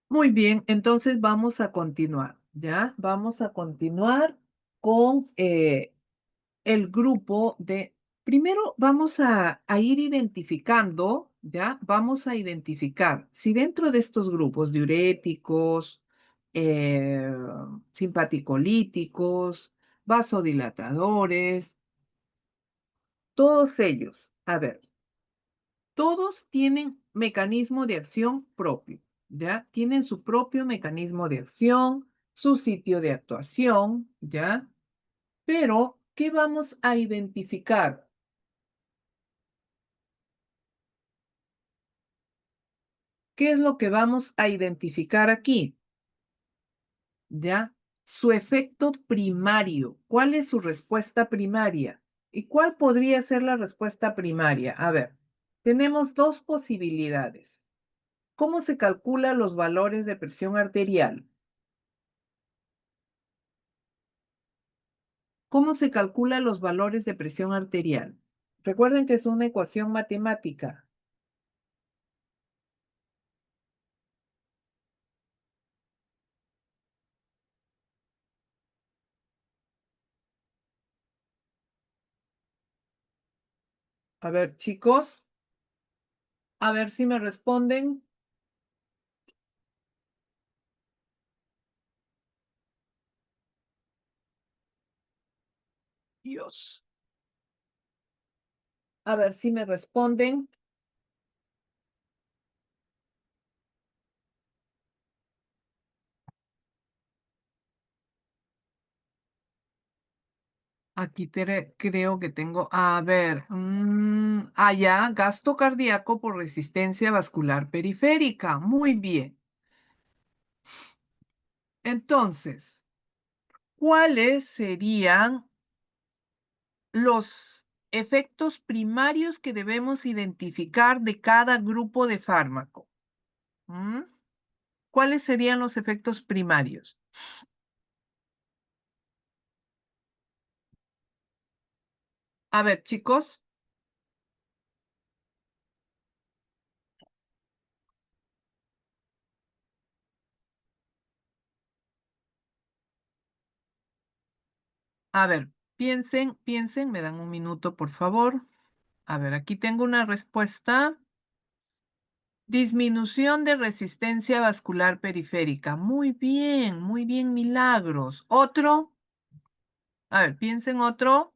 Muy bien, entonces vamos a continuar, ¿ya? Vamos a continuar con el grupo de... Primero vamos a ir identificando, ¿ya? Vamos a identificar si dentro de estos grupos diuréticos, eh, simpaticolíticos, vasodilatadores, todos ellos, a ver, todos tienen mecanismo de acción propio, ¿ya? Tienen su propio mecanismo de acción, su sitio de actuación, ¿ya? Pero, ¿qué vamos a identificar? ¿Qué es lo que vamos a identificar aquí? ¿Ya? Su efecto primario. ¿Cuál es su respuesta primaria? ¿Y cuál podría ser la respuesta primaria? A ver, tenemos dos posibilidades. ¿Cómo se calculan los valores de presión arterial? ¿Cómo se calculan los valores de presión arterial? Recuerden que es una ecuación matemática. A ver, chicos, a ver si me responden. Dios. A ver si me responden. Aquí creo que tengo, a ver, ya, gasto cardíaco por resistencia vascular periférica. Muy bien. Entonces, ¿cuáles serían los efectos primarios que debemos identificar de cada grupo de fármaco? ¿Mm? ¿Cuáles serían los efectos primarios? A ver, chicos, A ver, piensen, me dan un minuto, por favor. A ver, aquí tengo una respuesta. Disminución de resistencia vascular periférica. Muy bien, Milagros. Otro. A ver, piensen otro.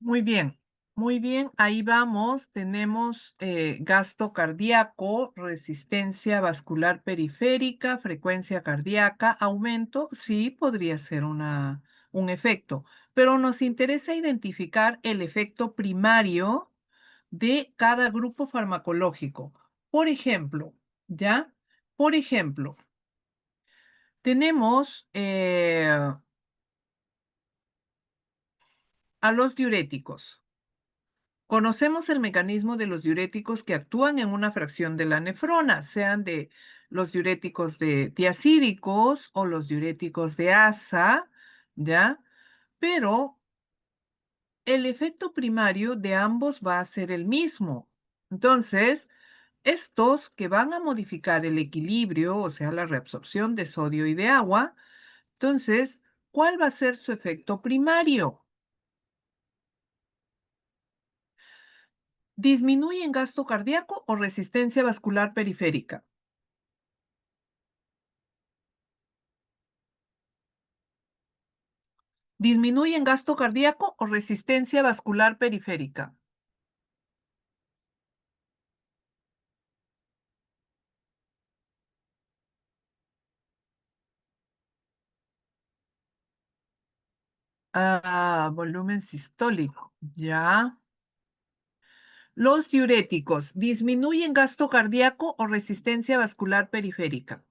Muy bien, muy bien. Ahí vamos. Tenemos gasto cardíaco, resistencia vascular periférica, frecuencia cardíaca, aumento. Sí, podría ser un efecto, pero nos interesa identificar el efecto primario de cada grupo farmacológico. Por ejemplo, ¿ya? Por ejemplo, tenemos a los diuréticos. Conocemos el mecanismo de los diuréticos que actúan en una fracción de la nefrona, sean de los diuréticos de tiacídicos o los diuréticos de asa, ¿ya? Pero el efecto primario de ambos va a ser el mismo. Entonces, Estos que van a modificar el equilibrio, o sea, la reabsorción de sodio y de agua. Entonces, ¿cuál va a ser su efecto primario? ¿Disminuyen gasto cardíaco o resistencia vascular periférica? ¿Disminuyen gasto cardíaco o resistencia vascular periférica? Volumen sistólico. Ya. Los diuréticos, ¿disminuyen gasto cardíaco o resistencia vascular periférica?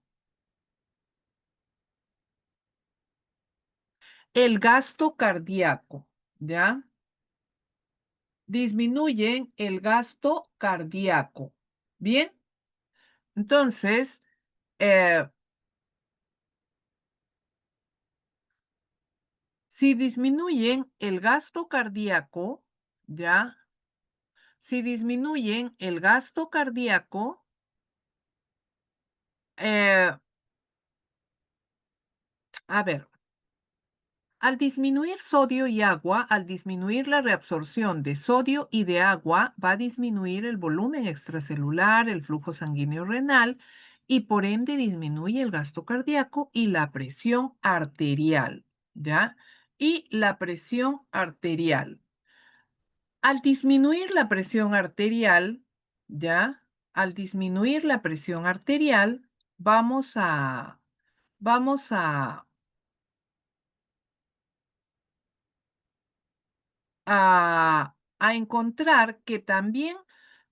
El gasto cardíaco, ¿ya? Disminuyen el gasto cardíaco. Bien, entonces, eh, si disminuyen el gasto cardíaco, ¿ya? Si disminuyen el gasto cardíaco, eh, a ver, al disminuir sodio y agua, al disminuir la reabsorción de sodio y de agua, va a disminuir el volumen extracelular, el flujo sanguíneo renal y por ende disminuye el gasto cardíaco y la presión arterial, ¿ya? Y la presión arterial. Al disminuir la presión arterial, ¿ya? Al disminuir la presión arterial, vamos a encontrar que también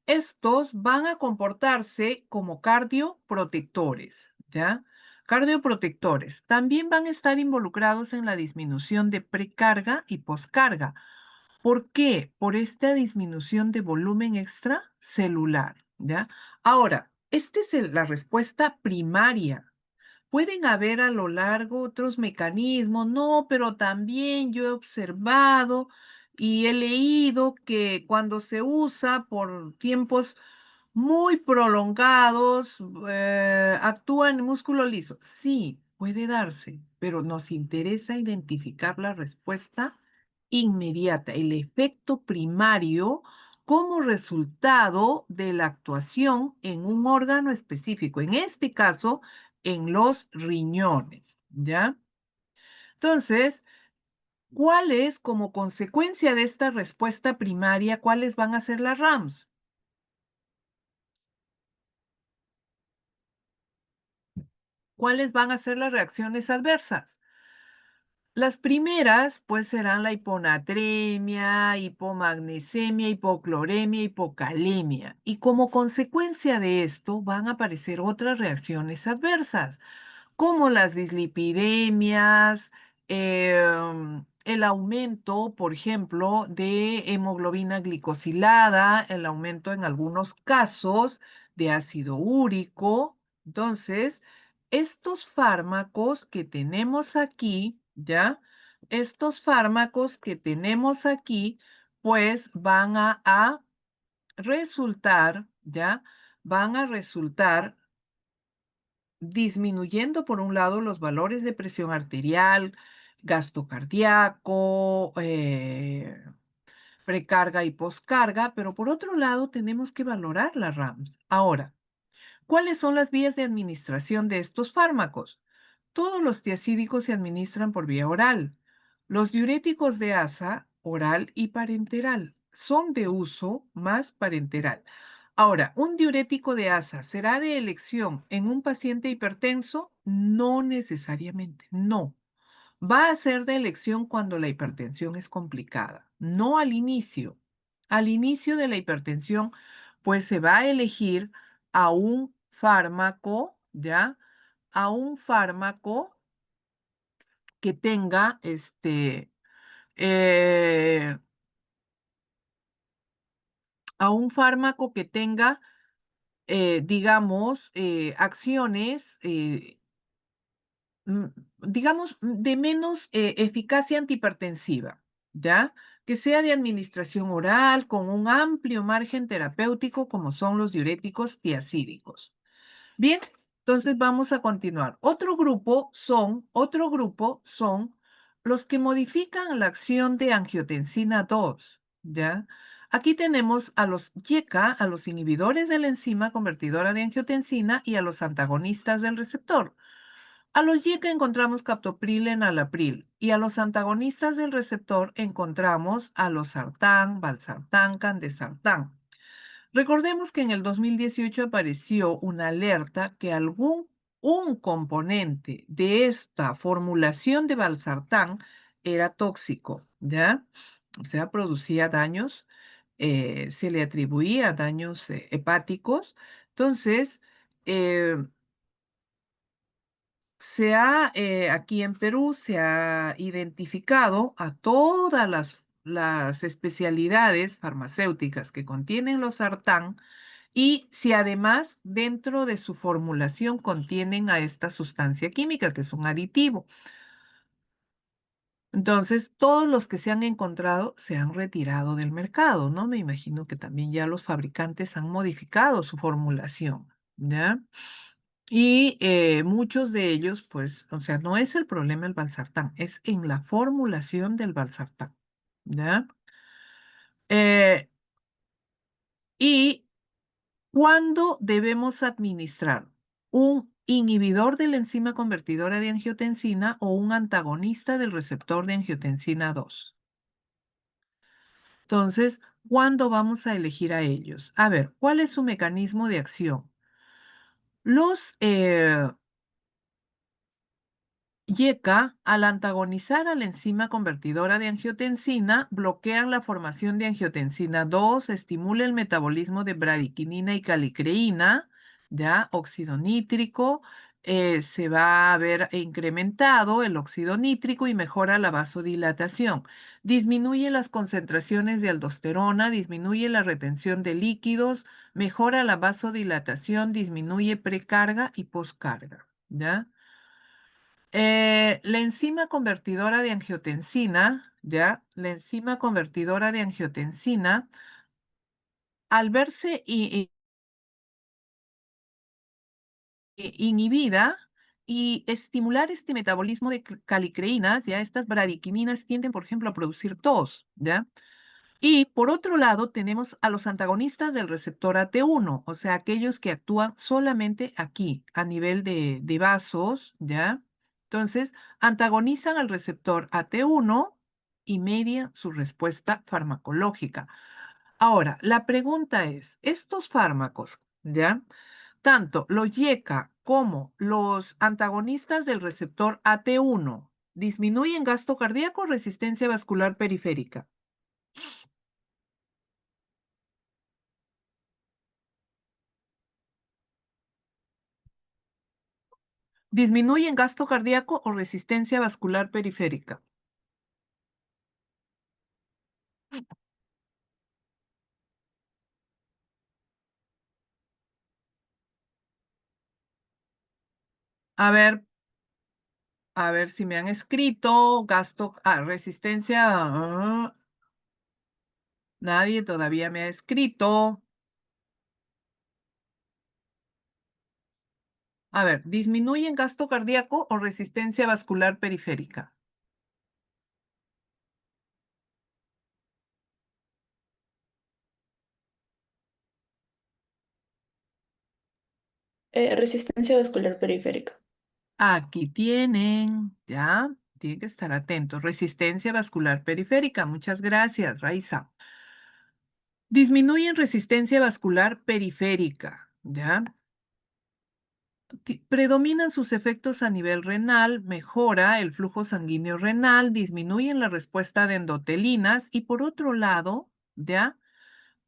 estos van a comportarse como cardioprotectores, ¿ya? Cardioprotectores. También van a estar involucrados en la disminución de precarga y poscarga. ¿Por qué? Por esta disminución de volumen extracelular, ¿ya? Ahora, esta es la respuesta primaria. Pueden haber a lo largo otros mecanismos, no, pero también yo he observado y he leído que cuando se usa por tiempos muy prolongados, actúa en músculo liso. Sí, puede darse, pero nos interesa identificar la respuesta inmediata, el efecto primario como resultado de la actuación en un órgano específico. En este caso, en los riñones, ¿ya? Entonces, ¿cuáles, como consecuencia de esta respuesta primaria, cuáles van a ser las RAMs? ¿Cuáles van a ser las reacciones adversas? Las primeras, pues, serán la hiponatremia, hipomagnesemia, hipocloremia, hipocalemia. Y como consecuencia de esto, van a aparecer otras reacciones adversas como las dislipidemias, el aumento, por ejemplo, de hemoglobina glicosilada, el aumento en algunos casos de ácido úrico. Entonces, estos fármacos que tenemos aquí, ¿ya? Estos fármacos que tenemos aquí, pues van a resultar, ¿ya? Van a resultar disminuyendo por un lado los valores de presión arterial, gasto cardíaco, precarga y poscarga, pero por otro lado tenemos que valorar las RAMs. Ahora, ¿cuáles son las vías de administración de estos fármacos? Todos los tiacídicos se administran por vía oral. Los diuréticos de asa, oral y parenteral, son de uso más parenteral. Ahora, ¿un diurético de asa será de elección en un paciente hipertenso? No necesariamente, no. Va a ser de elección cuando la hipertensión es complicada, no al inicio. Al inicio de la hipertensión, pues se va a elegir a un fármaco, ¿ya? A un fármaco que tenga eh, a un fármaco que tenga, digamos, acciones, mm, digamos, de menos eficacia antihipertensiva, ¿ya? que sea de administración oral con un amplio margen terapéutico como son los diuréticos tiacídicos. Bien, entonces vamos a continuar. Otro grupo son los que modifican la acción de angiotensina 2, ¿ya? Aquí tenemos a los YECA, a los inhibidores de la enzima convertidora de angiotensina y a los antagonistas del receptor. A los YECA encontramos captopril, enalapril y a los antagonistas del receptor encontramos a los sartán, valsartán, candesartán. Recordemos que en el 2018 apareció una alerta que un componente de esta formulación de valsartán era tóxico, ¿ya? O sea, producía daños, se le atribuía daños hepáticos. Entonces, eh, aquí en Perú se ha identificado a todas las especialidades farmacéuticas que contienen los sartán y si además dentro de su formulación contienen a esta sustancia química, que es un aditivo. Entonces, todos los que se han encontrado se han retirado del mercado, ¿no? Me imagino que también ya los fabricantes han modificado su formulación, ¿ya? Y muchos de ellos, pues, o sea, no es el problema el valsartán, es en la formulación del valsartán, ¿ya? Eh, y ¿Cuándo debemos administrar un inhibidor de la enzima convertidora de angiotensina o un antagonista del receptor de angiotensina 2? Entonces, ¿cuándo vamos a elegir a ellos? A ver, ¿cuál es su mecanismo de acción? Los YECA, al antagonizar a la enzima convertidora de angiotensina, bloquean la formación de angiotensina 2, estimula el metabolismo de bradiquinina y calicreína, ya, óxido nítrico, se va a ver incrementado el óxido nítrico y mejora la vasodilatación. Disminuye las concentraciones de aldosterona, disminuye la retención de líquidos, mejora la vasodilatación, disminuye precarga y poscarga, ¿ya? La enzima convertidora de angiotensina, ¿ya? La enzima convertidora de angiotensina, al verse inhibida y estimular este metabolismo de calicreínas, ¿ya? Estas bradiquininas tienden, por ejemplo, a producir tos, ¿ya? Y por otro lado, tenemos a los antagonistas del receptor AT1, o sea, aquellos que actúan solamente aquí, a nivel de vasos, ¿ya? Entonces, antagonizan al receptor AT1 y median su respuesta farmacológica. Ahora, la pregunta es, estos fármacos, ¿ya? Tanto los YECA como los antagonistas del receptor AT1 disminuyen gasto cardíaco, resistencia vascular periférica. Disminuyen gasto cardíaco o resistencia vascular periférica. A ver si me han escrito. Resistencia. Nadie todavía me ha escrito. A ver, ¿disminuyen gasto cardíaco o resistencia vascular periférica? Resistencia vascular periférica. Aquí tienen, ya, tienen que estar atentos. Resistencia vascular periférica. Muchas gracias, Raiza. Disminuyen resistencia vascular periférica, ¿ya? Predominan sus efectos a nivel renal, mejora el flujo sanguíneo renal, disminuyen la respuesta de endotelinas y por otro lado, ¿ya?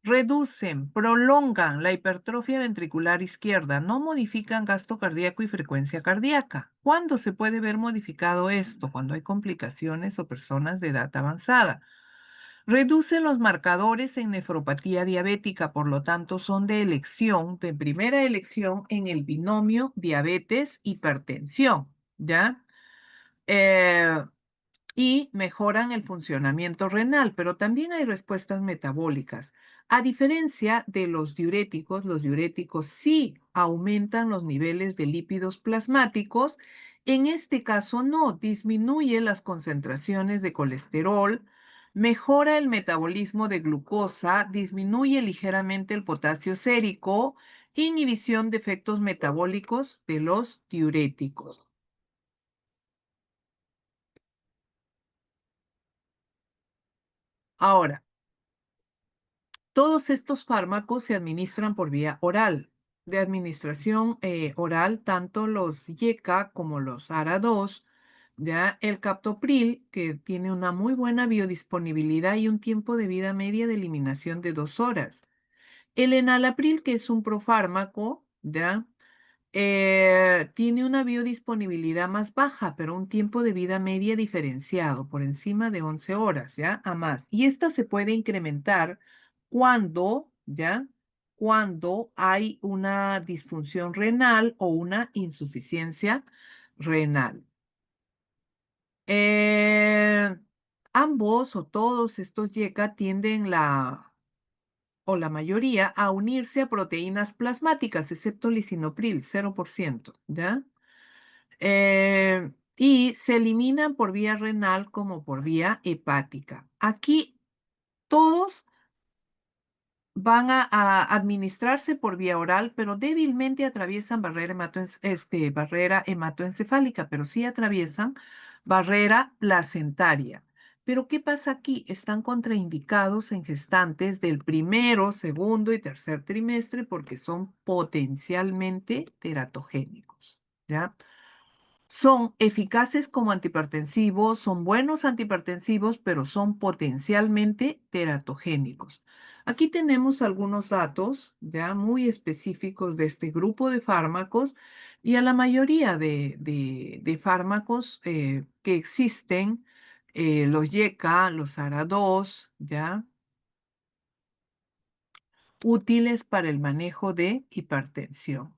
Reducen, prolongan la hipertrofia ventricular izquierda, no modifican gasto cardíaco y frecuencia cardíaca. ¿Cuándo se puede ver modificado esto? Cuando hay complicaciones o personas de edad avanzada. Reducen los marcadores en nefropatía diabética, por lo tanto son de elección, de primera elección en el binomio diabetes-hipertensión, ¿ya? Eh, y mejoran el funcionamiento renal, pero también hay respuestas metabólicas. A diferencia de los diuréticos sí aumentan los niveles de lípidos plasmáticos. En este caso no, disminuye las concentraciones de colesterol, mejora el metabolismo de glucosa, disminuye ligeramente el potasio sérico, inhibición de efectos metabólicos de los diuréticos. Ahora, todos estos fármacos se administran por vía oral. De administración oral, tanto los YECA como los ARA2, ya el captopril, que tiene una muy buena biodisponibilidad y un tiempo de vida media de eliminación de 2 horas. El enalapril, que es un profármaco, ya tiene una biodisponibilidad más baja, pero un tiempo de vida media diferenciado, por encima de 11 horas, ¿ya? A más. Y esta se puede incrementar cuando, ¿ya? Cuando hay una disfunción renal o una insuficiencia renal. Eh, ambos o todos estos YECA tienden o la mayoría a unirse a proteínas plasmáticas, excepto lisinopril, 0%, ¿ya? Y se eliminan por vía renal como por vía hepática. Aquí todos van a administrarse por vía oral, pero débilmente atraviesan barrera hematoencefálica, pero sí atraviesan barrera placentaria. Pero ¿qué pasa aquí? Están contraindicados en gestantes del primero, segundo y tercer trimestre porque son potencialmente teratogénicos, ¿ya? Son eficaces como antihipertensivos, son buenos antihipertensivos, pero son potencialmente teratogénicos. Aquí tenemos algunos datos ya muy específicos de este grupo de fármacos y a la mayoría de fármacos que existen, los YECA, los ARA2, ya útiles para el manejo de hipertensión.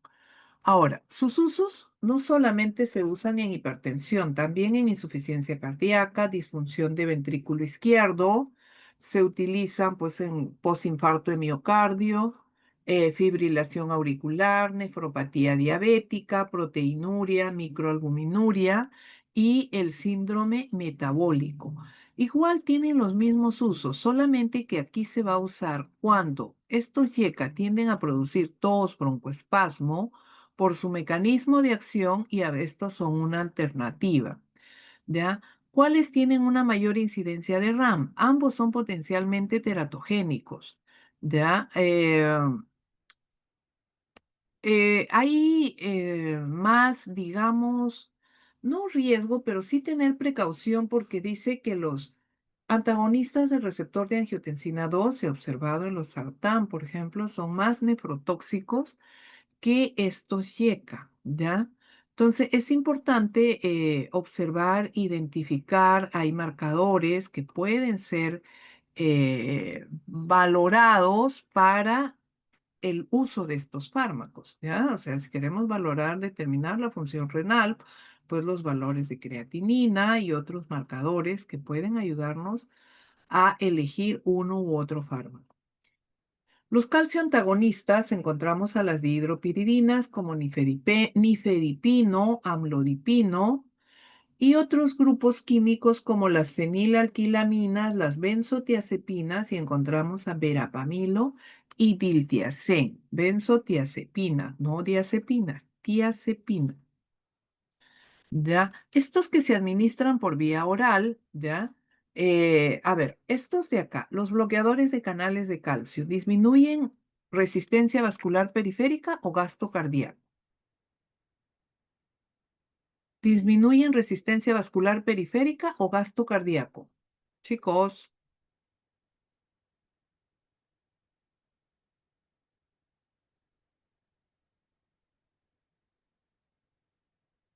Ahora, sus usos no solamente se usan en hipertensión, también en insuficiencia cardíaca, disfunción de ventrículo izquierdo, se utilizan pues en posinfarto de miocardio, fibrilación auricular, nefropatía diabética, proteinuria, microalbuminuria y el síndrome metabólico. Igual tienen los mismos usos, solamente que aquí se va a usar cuando estos YECA tienden a producir tos, broncoespasmo, por su mecanismo de acción y a estos son una alternativa, ¿ya? ¿Cuáles tienen una mayor incidencia de RAM? Ambos son potencialmente teratogénicos, ¿ya? Hay más, digamos, no riesgo, pero sí tener precaución porque dice que los antagonistas del receptor de angiotensina 2, se ha observado en los sartán, por ejemplo, son más nefrotóxicos que estos YECA, ¿ya? Entonces, es importante observar, identificar, hay marcadores que pueden ser valorados para el uso de estos fármacos, ¿ya? O sea, si queremos valorar, determinar la función renal, pues los valores de creatinina y otros marcadores que pueden ayudarnos a elegir uno u otro fármaco. Los calcio antagonistas encontramos a las dihidropiridinas como nifedipino, amlodipino y otros grupos químicos como las fenilalquilaminas, las benzodiazepinas y encontramos a verapamilo y diltiazem. Benzodiazepina, no diazepinas, diazepina. ¿Ya? Estos que se administran por vía oral, ¿ya? A ver, estos de acá, los bloqueadores de canales de calcio, ¿disminuyen resistencia vascular periférica o gasto cardíaco? ¿Disminuyen resistencia vascular periférica o gasto cardíaco? Chicos,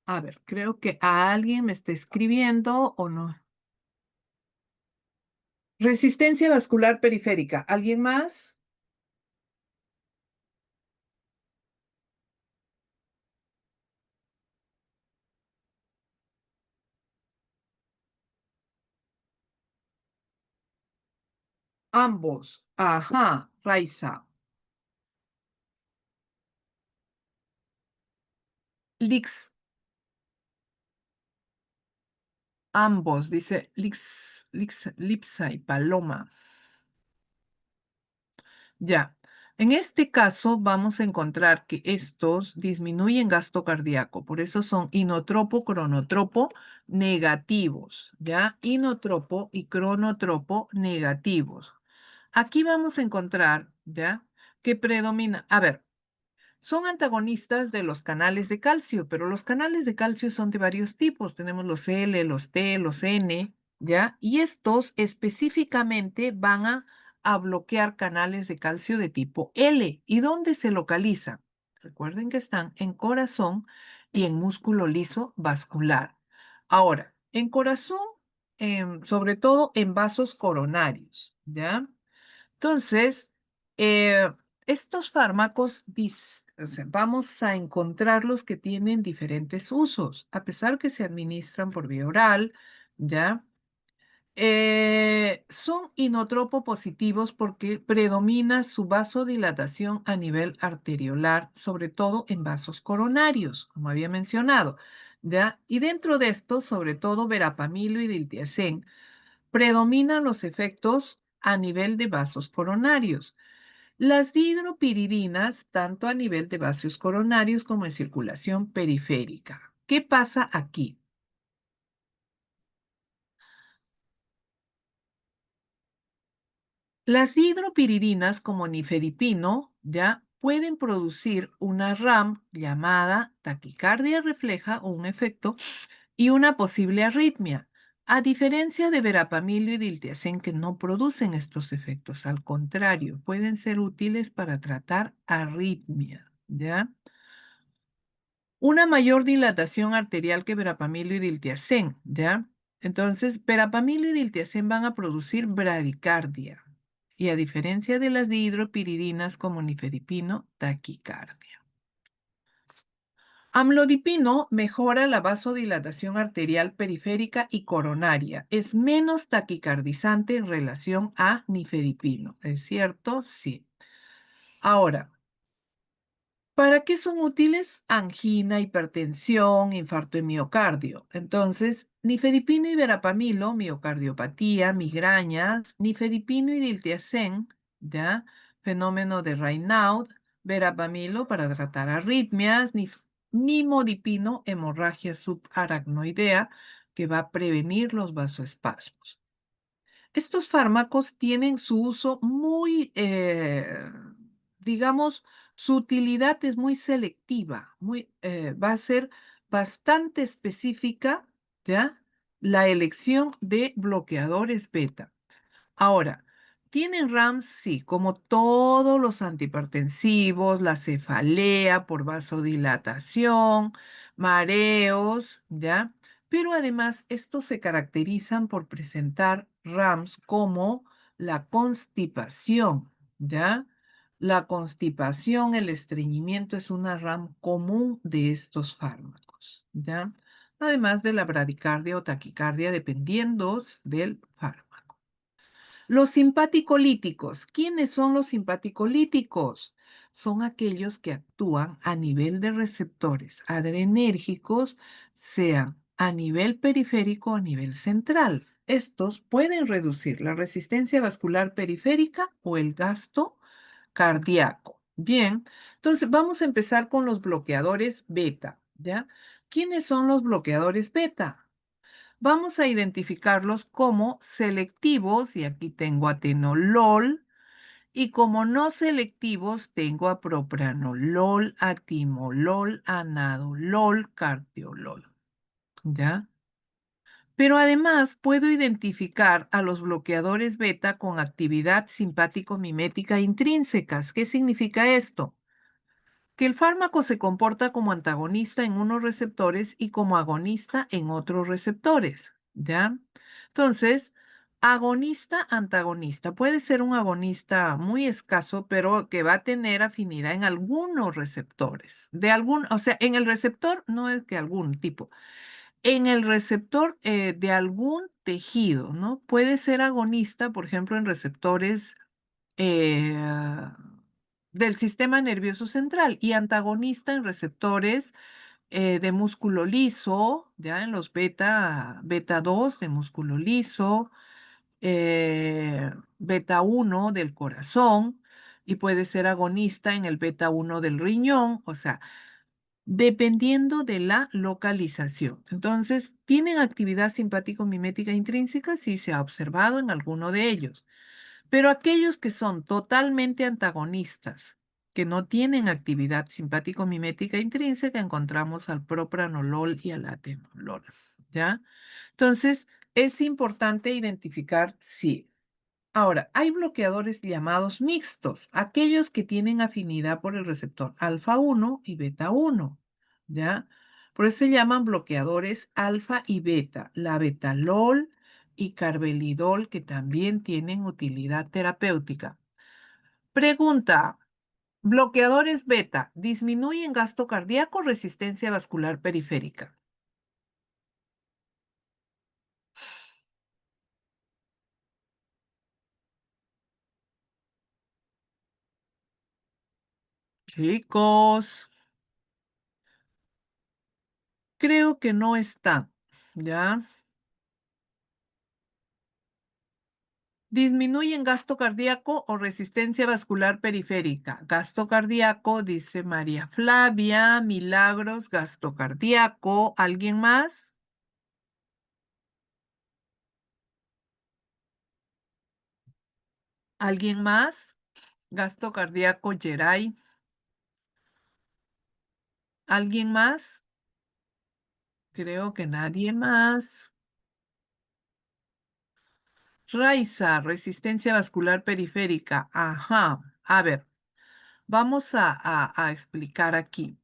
a ver, creo que a alguien me está escribiendo o no. Resistencia vascular periférica, ¿alguien más? Ambos. Ajá, Raiza. Lix. Ambos, dice Lipsa y Paloma. Ya. En este caso vamos a encontrar que estos disminuyen gasto cardíaco, por eso son inotropo, cronotropo negativos, ¿ya? Inotropo y cronotropo negativos. Aquí vamos a encontrar, ¿ya? Que predomina. A ver, son antagonistas de los canales de calcio, pero los canales de calcio son de varios tipos. Tenemos los L, los T, los N, ¿ya? Y estos específicamente van a bloquear canales de calcio de tipo L. ¿Y dónde se localizan? Recuerden que están en corazón y en músculo liso vascular. Ahora, en corazón, sobre todo en vasos coronarios, ¿ya? Entonces, eh, estos fármacos, o sea, vamos a encontrarlos que tienen diferentes usos, a pesar que se administran por vía oral, ¿ya? Son inotropo positivos porque predomina su vasodilatación a nivel arteriolar, sobre todo en vasos coronarios, como había mencionado, ¿ya? Y dentro de esto, sobre todo verapamilo y diltiazem, predominan los efectos a nivel de vasos coronarios. Las dihidropiridinas, tanto a nivel de vasos coronarios como en circulación periférica. ¿Qué pasa aquí? Las dihidropiridinas, como nifedipino, ya pueden producir una RAM llamada taquicardia refleja o un efecto y una posible arritmia, a diferencia de verapamilo y diltiazem que no producen estos efectos. Al contrario, pueden ser útiles para tratar arritmia, ¿ya? Una mayor dilatación arterial que verapamilo y diltiazem, ¿ya? Entonces, verapamilo y diltiazem van a producir bradicardia y a diferencia de las dihidropiridinas como nifedipino, taquicardia. Amlodipino mejora la vasodilatación arterial periférica y coronaria. Es menos taquicardizante en relación a nifedipino. ¿Es cierto? Sí. Ahora, ¿para qué son útiles? Angina, hipertensión, infarto de miocardio. Entonces, nifedipino y verapamilo, miocardiopatía, migrañas, nifedipino y diltiazem, ¿ya? Fenómeno de Raynaud, verapamilo para tratar arritmias, nimodipino, hemorragia subaracnoidea, que va a prevenir los vasoespasmos. Estos fármacos tienen su uso muy, digamos, su utilidad es muy selectiva, va a ser bastante específica, ¿ya? La elección de bloqueadores beta. Ahora, ¿tienen RAMs? Sí, como todos los antihipertensivos, la cefalea por vasodilatación, mareos, ¿ya? Pero además, estos se caracterizan por presentar RAMs como la constipación, ¿ya? La constipación, el estreñimiento es una RAM común de estos fármacos, ¿ya? Además de la bradicardia o taquicardia, dependiendo del fármaco. Los simpaticolíticos. ¿Quiénes son los simpaticolíticos? Son aquellos que actúan a nivel de receptores adrenérgicos, sean a nivel periférico o a nivel central. Estos pueden reducir la resistencia vascular periférica o el gasto cardíaco. Bien, entonces vamos a empezar con los bloqueadores beta, ¿ya? ¿Quiénes son los bloqueadores beta? Vamos a identificarlos como selectivos, y aquí tengo atenolol, y como no selectivos tengo a propranolol, atimolol, anadolol, cartiolol, ¿ya? Pero además puedo identificar a los bloqueadores beta con actividad simpático-mimética intrínsecas. ¿Qué significa esto? Que el fármaco se comporta como antagonista en unos receptores y como agonista en otros receptores, ¿ya? Entonces, agonista, antagonista. Puede ser un agonista muy escaso, pero que va a tener afinidad en algunos receptores. O sea, en el receptor no es que algún tipo. en el receptor de algún tejido, ¿no? Puede ser agonista, por ejemplo, en receptores eh, del sistema nervioso central y antagonista en receptores de músculo liso, ya en los beta 2 de músculo liso, beta uno del corazón y puede ser agonista en el beta uno del riñón, o sea, dependiendo de la localización. Entonces, ¿tienen actividad simpático-mimética intrínseca? Sí, se ha observado en alguno de ellos. Pero aquellos que son totalmente antagonistas, que no tienen actividad simpático-mimética intrínseca, encontramos al propranolol y al atenolol, ¿ya? Entonces, es importante identificar si. Ahora, hay bloqueadores llamados mixtos, aquellos que tienen afinidad por el receptor alfa 1 y beta 1, ¿ya? Por eso se llaman bloqueadores alfa y beta, la betalol y carvedilol, que también tienen utilidad terapéutica. Pregunta, ¿bloqueadores beta disminuyen gasto cardíaco o resistencia vascular periférica? Chicos, creo que no están, ¿ya? ¿Disminuyen gasto cardíaco o resistencia vascular periférica? Gasto cardíaco, dice María Flavia. Milagros, gasto cardíaco. ¿Alguien más? ¿Alguien más? Gasto cardíaco, Geray. ¿Alguien más? Creo que nadie más. Raiza, resistencia vascular periférica. Ajá. A ver, vamos a explicar aquí.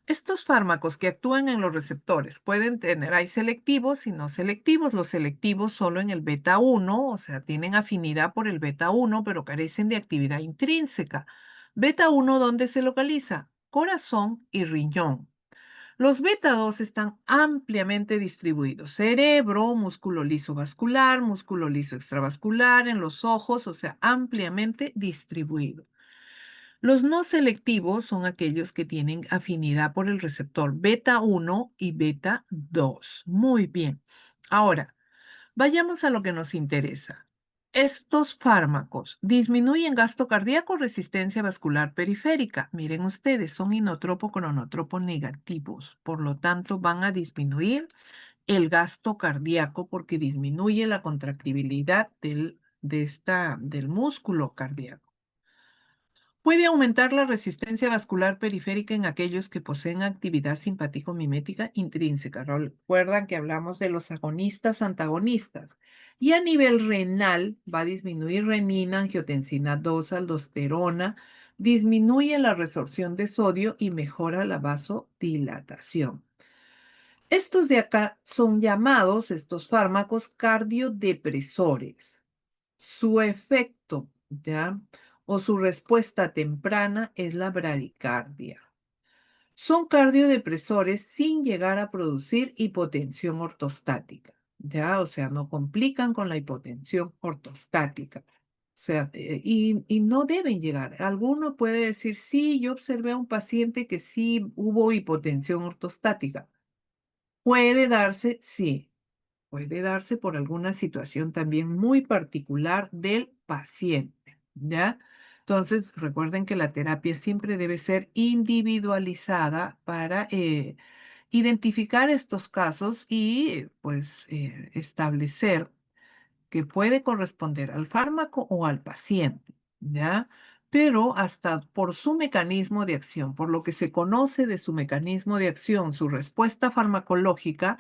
Estos fármacos que actúan en los receptores pueden tener, hay selectivos y no selectivos. Los selectivos solo en el beta 1, o sea, tienen afinidad por el beta 1, pero carecen de actividad intrínseca. Beta 1, ¿dónde se localiza? Corazón y riñón. Los beta 2 están ampliamente distribuidos. Cerebro, músculo liso vascular, músculo liso extravascular, en los ojos, o sea, ampliamente distribuido. Los no selectivos son aquellos que tienen afinidad por el receptor beta 1 y beta 2. Muy bien. Ahora, vayamos a lo que nos interesa. Estos fármacos disminuyen gasto cardíaco, resistencia vascular periférica. Miren ustedes, son inotropo cronotropo negativos. Por lo tanto, van a disminuir el gasto cardíaco porque disminuye la contractibilidad del músculo cardíaco. Puede aumentar la resistencia vascular periférica en aquellos que poseen actividad simpático-mimética intrínseca. Recuerdan que hablamos de los agonistas antagonistas. Y a nivel renal va a disminuir renina, angiotensina 2, aldosterona, disminuye la resorción de sodio y mejora la vasodilatación. Estos de acá son llamados, estos fármacos, cardiodepresores. Su efecto, ¿ya? O su respuesta temprana es la bradicardia. Son cardiodepresores sin llegar a producir hipotensión ortostática, ¿ya? O sea, no complican con la hipotensión ortostática. O sea, y no deben llegar. Alguno puede decir, sí, yo observé a un paciente que sí hubo hipotensión ortostática. Puede darse, sí, puede darse por alguna situación también muy particular del paciente, ¿ya? Entonces, recuerden que la terapia siempre debe ser individualizada para identificar estos casos y, pues, establecer que puede corresponder al fármaco o al paciente, ¿ya? Pero hasta por su mecanismo de acción, por lo que se conoce de su mecanismo de acción, su respuesta farmacológica,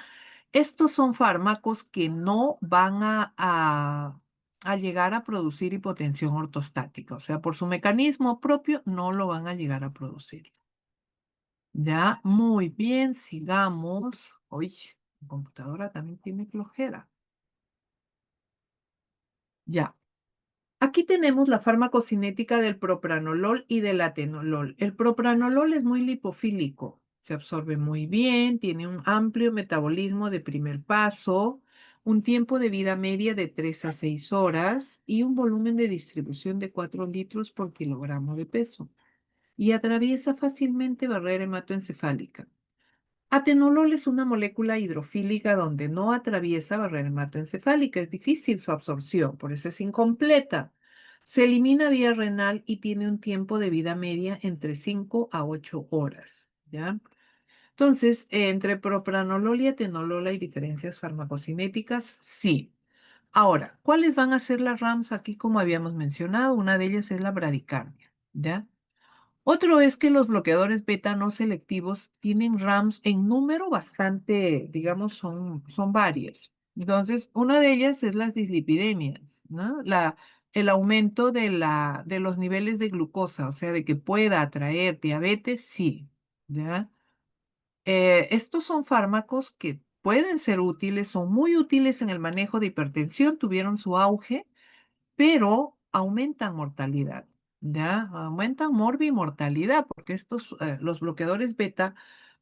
estos son fármacos que no van a llegar a producir hipotensión ortostática, o sea, por su mecanismo propio no lo van a llegar a producir. Ya, muy bien, sigamos. Uy, la computadora también tiene flojera. Ya. Aquí tenemos la farmacocinética del propranolol y del atenolol. El propranolol es muy lipofílico, se absorbe muy bien, tiene un amplio metabolismo de primer paso, un tiempo de vida media de 3 a 6 horas y un volumen de distribución de 4 litros por kilogramo de peso. Y atraviesa fácilmente barrera hematoencefálica. Atenolol es una molécula hidrofílica donde no atraviesa barrera hematoencefálica. Es difícil su absorción, por eso es incompleta. Se elimina vía renal y tiene un tiempo de vida media entre 5 a 8 horas. ¿Ya? Entonces, entre propranolol y atenolol hay diferencias farmacocinéticas, sí. Ahora, ¿cuáles van a ser las RAMs aquí como habíamos mencionado? Una de ellas es la bradicardia, ¿ya? Otro es que los bloqueadores beta no selectivos tienen RAMs en número bastante, digamos, son varias. Entonces, una de ellas es las dislipidemias, ¿no? El aumento de los niveles de glucosa, o sea, de que pueda atraer diabetes, sí, ¿ya? Estos son fármacos que pueden ser útiles, son muy útiles en el manejo de hipertensión, tuvieron su auge, pero aumentan mortalidad, ¿ya? Aumentan morbimortalidad, porque los bloqueadores beta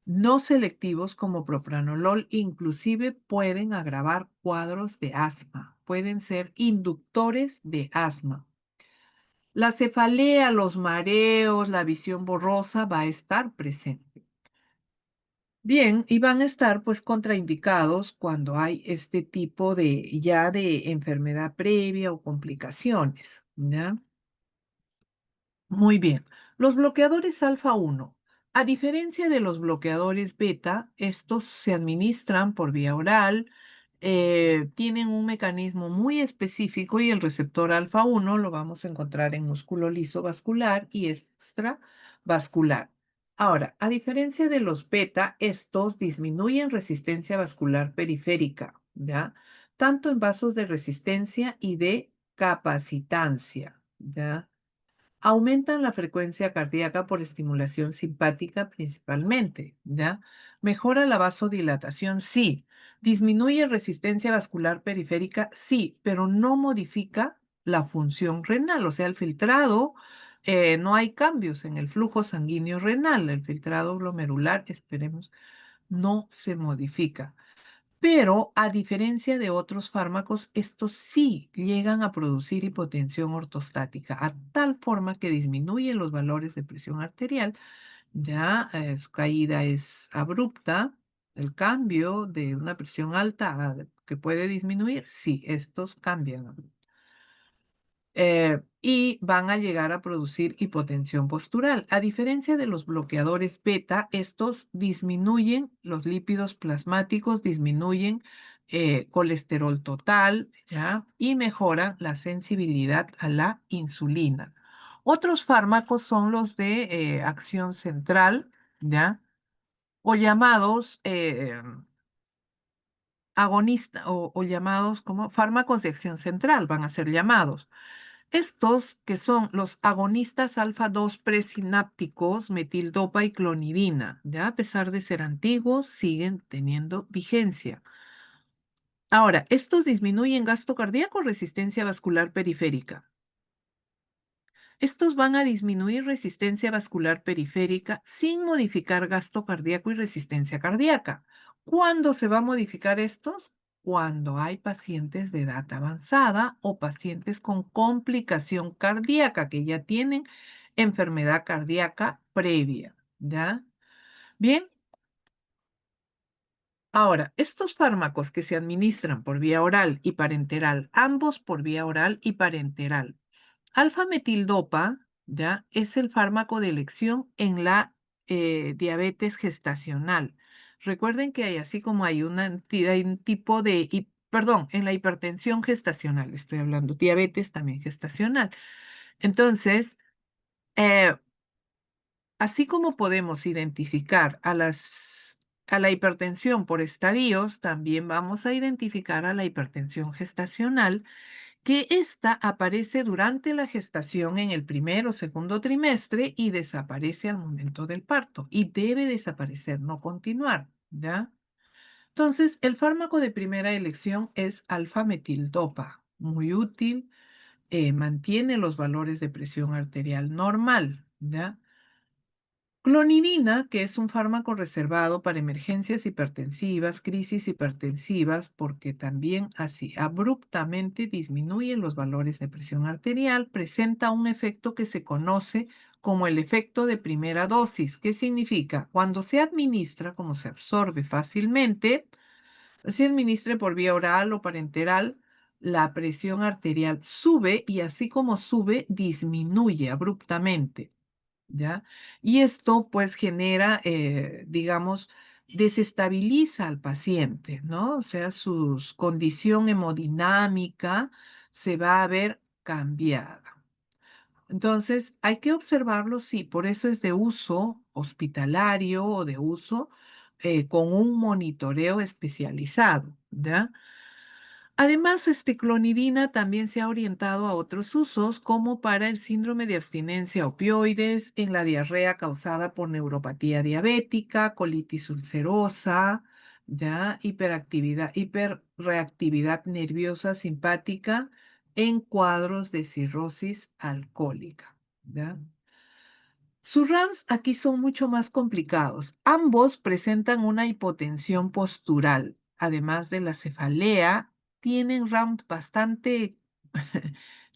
no selectivos como propranolol inclusive pueden agravar cuadros de asma, pueden ser inductores de asma. La cefalea, los mareos, la visión borrosa va a estar presente. Bien, y van a estar pues contraindicados cuando hay este tipo de enfermedad previa o complicaciones, ¿ya? Muy bien. Los bloqueadores alfa 1. A diferencia de los bloqueadores beta, estos se administran por vía oral, tienen un mecanismo muy específico y el receptor alfa 1 lo vamos a encontrar en músculo liso vascular y extravascular. Ahora, a diferencia de los beta, estos disminuyen resistencia vascular periférica, ¿ya? Tanto en vasos de resistencia y de capacitancia, ¿ya? Aumentan la frecuencia cardíaca por estimulación simpática principalmente, ¿ya? Mejora la vasodilatación, sí. Disminuye resistencia vascular periférica, sí, pero no modifica la función renal, o sea, el filtrado, no hay cambios en el flujo sanguíneo renal, el filtrado glomerular, esperemos, no se modifica. Pero a diferencia de otros fármacos, estos sí llegan a producir hipotensión ortostática, a tal forma que disminuyen los valores de presión arterial, ya su caída es abrupta, el cambio de una presión alta que puede disminuir, sí, estos cambian y van a llegar a producir hipotensión postural. A diferencia de los bloqueadores beta, estos disminuyen los lípidos plasmáticos, disminuyen colesterol total, ¿ya? Y mejoran la sensibilidad a la insulina. Otros fármacos son los de acción central, ¿ya? O llamados agonistas o llamados como fármacos de acción central, van a ser llamados. Estos, que son los agonistas alfa 2 presinápticos, metildopa y clonidina, ya a pesar de ser antiguos, siguen teniendo vigencia. Ahora, estos disminuyen gasto cardíaco, resistencia vascular periférica. Estos van a disminuir resistencia vascular periférica sin modificar gasto cardíaco y resistencia cardíaca. ¿Cuándo se va a modificar estos? Cuando hay pacientes de edad avanzada o pacientes con complicación cardíaca que ya tienen enfermedad cardíaca previa, ¿ya? Bien, ahora, estos fármacos que se administran por vía oral y parenteral, ambos por vía oral y parenteral, alfa-metildopa, ¿ya? Es el fármaco de elección en la diabetes gestacional. Recuerden que hay así como hay un tipo perdón, en la hipertensión gestacional, estoy hablando, diabetes también gestacional. Entonces, eh, así como podemos identificar a la hipertensión por estadios, también vamos a identificar a la hipertensión gestacional que ésta aparece durante la gestación en el primer o segundo trimestre y desaparece al momento del parto. Y debe desaparecer, no continuar, ¿ya? Entonces, el fármaco de primera elección es alfa-metildopa, muy útil, mantiene los valores de presión arterial normal, ¿ya? Clonidina, que es un fármaco reservado para emergencias hipertensivas, crisis hipertensivas, porque también así abruptamente disminuye los valores de presión arterial, presenta un efecto que se conoce como el efecto de primera dosis. ¿Qué significa? Cuando se administra, como se absorbe fácilmente, se administre por vía oral o parenteral, la presión arterial sube y así como sube, disminuye abruptamente. ¿Ya? Y esto pues genera, digamos, desestabiliza al paciente, ¿no? O sea, su condición hemodinámica se va a ver cambiada. Entonces, hay que observarlo, sí, por eso es de uso hospitalario o de uso con un monitoreo especializado, ¿ya? Además, clonidina también se ha orientado a otros usos, como para el síndrome de abstinencia a opioides, en la diarrea causada por neuropatía diabética, colitis ulcerosa, ya, hiperreactividad nerviosa simpática en cuadros de cirrosis alcohólica, ¿ya? Sus RAMs aquí son mucho más complicados. Ambos presentan una hipotensión postural. Además de la cefalea, tienen RAMs bastante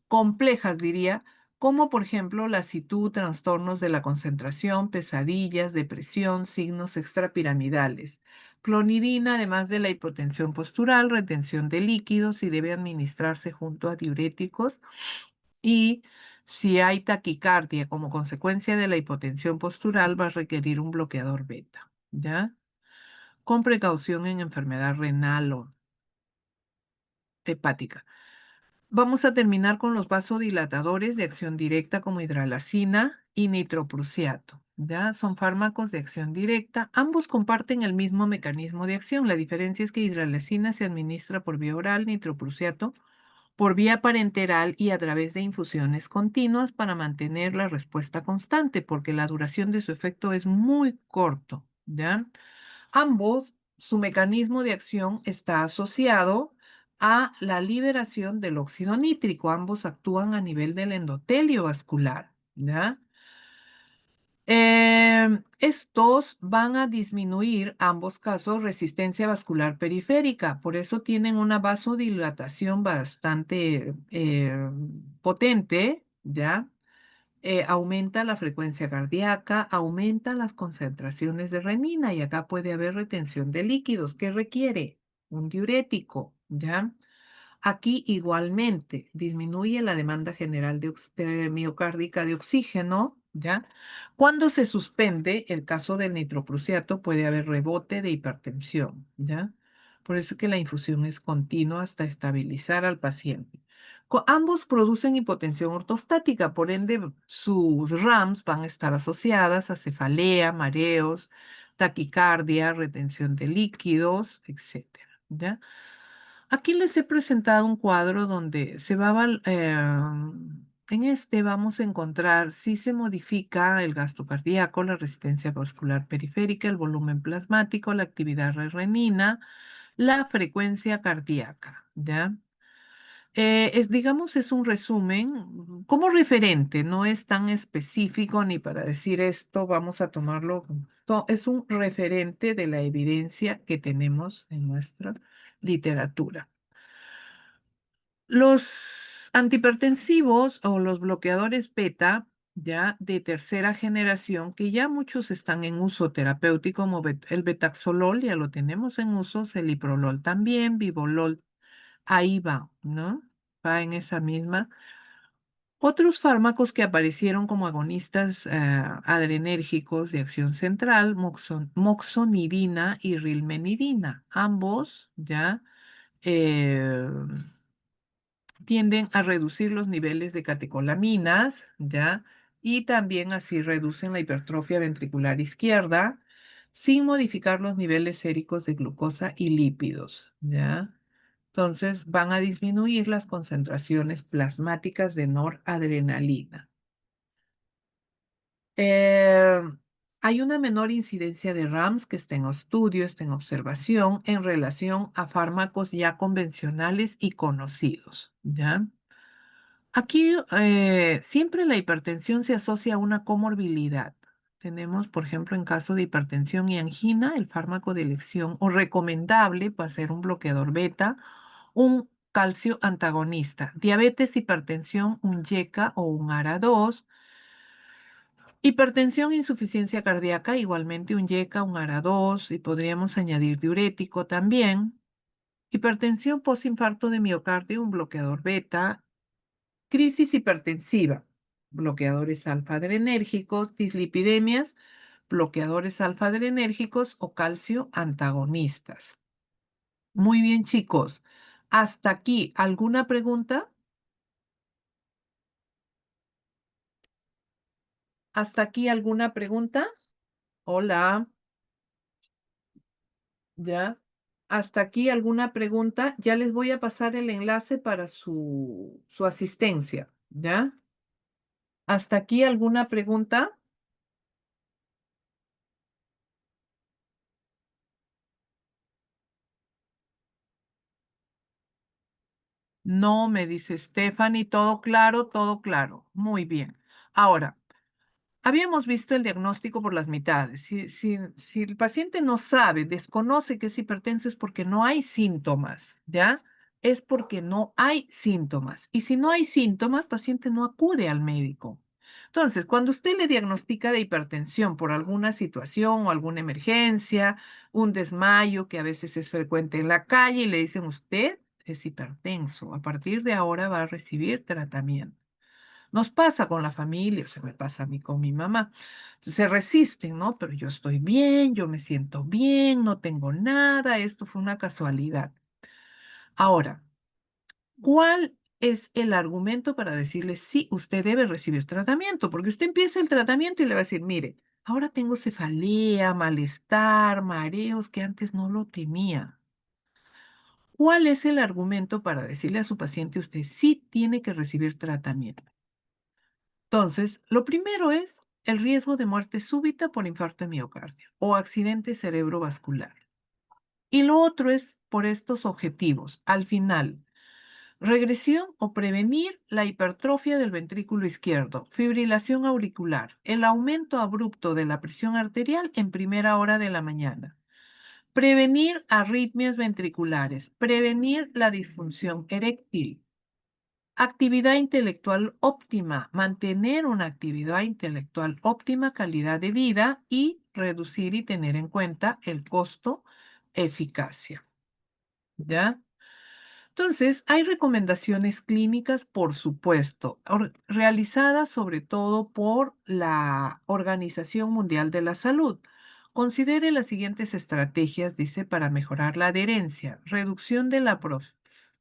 complejas, diría, como por ejemplo lasitud, trastornos de la concentración, pesadillas, depresión, signos extrapiramidales. Clonidina, además de la hipotensión postural, retención de líquidos y debe administrarse junto a diuréticos y si hay taquicardia como consecuencia de la hipotensión postural, va a requerir un bloqueador beta, ¿ya? Con precaución en enfermedad renal o hepática. Vamos a terminar con los vasodilatadores de acción directa como hidralazina y nitroprusiato. ¿Ya? Son fármacos de acción directa. Ambos comparten el mismo mecanismo de acción. La diferencia es que hidralazina se administra por vía oral, nitroprusiato por vía parenteral y a través de infusiones continuas para mantener la respuesta constante, porque la duración de su efecto es muy corto, ¿ya? Ambos, su mecanismo de acción está asociado a la liberación del óxido nítrico. Ambos actúan a nivel del endotelio vascular, ¿ya? Estos van a disminuir, ambos casos, resistencia vascular periférica. Por eso tienen una vasodilatación bastante potente, ¿ya? Aumenta la frecuencia cardíaca, aumenta las concentraciones de renina y acá puede haber retención de líquidos. ¿Qué requiere? Un diurético, ¿ya? Aquí igualmente disminuye la demanda general de miocárdica de oxígeno, ¿ya? Cuando se suspende el caso del nitroprusiato puede haber rebote de hipertensión, ¿ya? Por eso que la infusión es continua hasta estabilizar al paciente. Ambos producen hipotensión ortostática, por ende sus RAMs van a estar asociadas a cefalea, mareos, taquicardia, retención de líquidos, etcétera, ¿ya? Aquí les he presentado un cuadro donde en este vamos a encontrar si se modifica el gasto cardíaco, la resistencia vascular periférica, el volumen plasmático, la actividad renina, la frecuencia cardíaca, ¿ya? Digamos, es un resumen como referente, no es tan específico ni para decir esto, vamos a tomarlo, es un referente de la evidencia que tenemos en nuestra literatura. Los antihipertensivos o los bloqueadores beta, ya de tercera generación, que ya muchos están en uso terapéutico, como el betaxolol, ya lo tenemos en uso, celiprolol también, vibolol, ahí va, ¿no? Va en esa misma. Otros fármacos que aparecieron como agonistas adrenérgicos de acción central, moxonidina y rilmenidina, ambos ya eh, tienden a reducir los niveles de catecolaminas, ¿ya? Y también así reducen la hipertrofia ventricular izquierda sin modificar los niveles séricos de glucosa y lípidos, ¿ya? Entonces van a disminuir las concentraciones plasmáticas de noradrenalina. Eh, Hay una menor incidencia de RAMS que está en estudio, está en observación en relación a fármacos ya convencionales y conocidos, ¿ya? Aquí siempre la hipertensión se asocia a una comorbilidad. tenemos, por ejemplo, en caso de hipertensión y angina, el fármaco de elección o recomendable va a ser un bloqueador beta, un calcio antagonista. Diabetes, hipertensión, un YECA o un ARA2. Hipertensión, insuficiencia cardíaca, igualmente un YECA, un ARA2 y podríamos añadir diurético también. Hipertensión postinfarto de miocardio, un bloqueador beta. Crisis hipertensiva, bloqueadores alfa-adrenérgicos, dislipidemias, bloqueadores alfa-adrenérgicos o calcio antagonistas. Muy bien, chicos. Hasta aquí, ¿alguna pregunta? ¿Hasta aquí alguna pregunta? Hola, ya. ¿Hasta aquí alguna pregunta? Ya les voy a pasar el enlace para su asistencia, ¿ya? ¿Hasta aquí alguna pregunta? No, me dice Stephanie, todo claro, todo claro. Muy bien. Ahora, habíamos visto el diagnóstico por las mitades. Si el paciente no sabe, desconoce que es hipertenso, es porque no hay síntomas, ¿ya? Es porque no hay síntomas. Y si no hay síntomas, el paciente no acude al médico. Entonces, cuando usted le diagnostica de hipertensión por alguna situación o alguna emergencia, un desmayo que a veces es frecuente en la calle y le dicen usted es hipertenso, a partir de ahora va a recibir tratamiento. Nos pasa con la familia, se me pasa a mí con mi mamá. Se resisten, ¿no? Pero yo estoy bien, yo me siento bien, no tengo nada, esto fue una casualidad. Ahora, ¿cuál es el argumento para decirle sí, usted debe recibir tratamiento? Porque usted empieza el tratamiento y le va a decir, mire, ahora tengo cefalea, malestar, mareos que antes no lo tenía. ¿Cuál es el argumento para decirle a su paciente usted sí tiene que recibir tratamiento? Entonces, lo primero es el riesgo de muerte súbita por infarto de miocardio o accidente cerebrovascular. Y lo otro es por estos objetivos. Al final, regresión o prevenir la hipertrofia del ventrículo izquierdo, fibrilación auricular, el aumento abrupto de la presión arterial en primera hora de la mañana, prevenir arritmias ventriculares, prevenir la disfunción eréctil. Actividad intelectual óptima, mantener una actividad intelectual óptima, calidad de vida y reducir y tener en cuenta el costo, eficacia. ¿Ya? Entonces, hay recomendaciones clínicas, por supuesto, realizadas sobre todo por la Organización Mundial de la Salud. Considere las siguientes estrategias, dice, para mejorar la adherencia. Reducción de la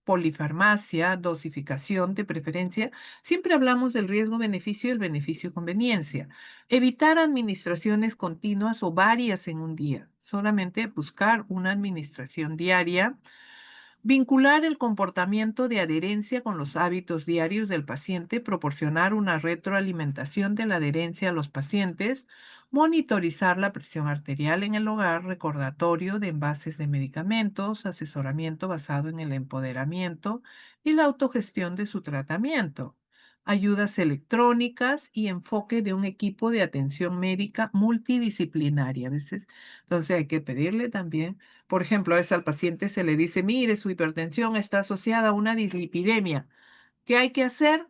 polifarmacia, dosificación de preferencia. Siempre hablamos del riesgo-beneficio y el beneficio-conveniencia. Evitar administraciones continuas o varias en un día. Solamente buscar una administración diaria. Vincular el comportamiento de adherencia con los hábitos diarios del paciente, proporcionar una retroalimentación de la adherencia a los pacientes, monitorizar la presión arterial en el hogar, recordatorio de envases de medicamentos, asesoramiento basado en el empoderamiento y la autogestión de su tratamiento, ayudas electrónicas y enfoque de un equipo de atención médica multidisciplinaria. A veces, entonces hay que pedirle también por ejemplo, a veces al paciente se le dice, mire, su hipertensión está asociada a una dislipidemia. ¿Qué hay que hacer?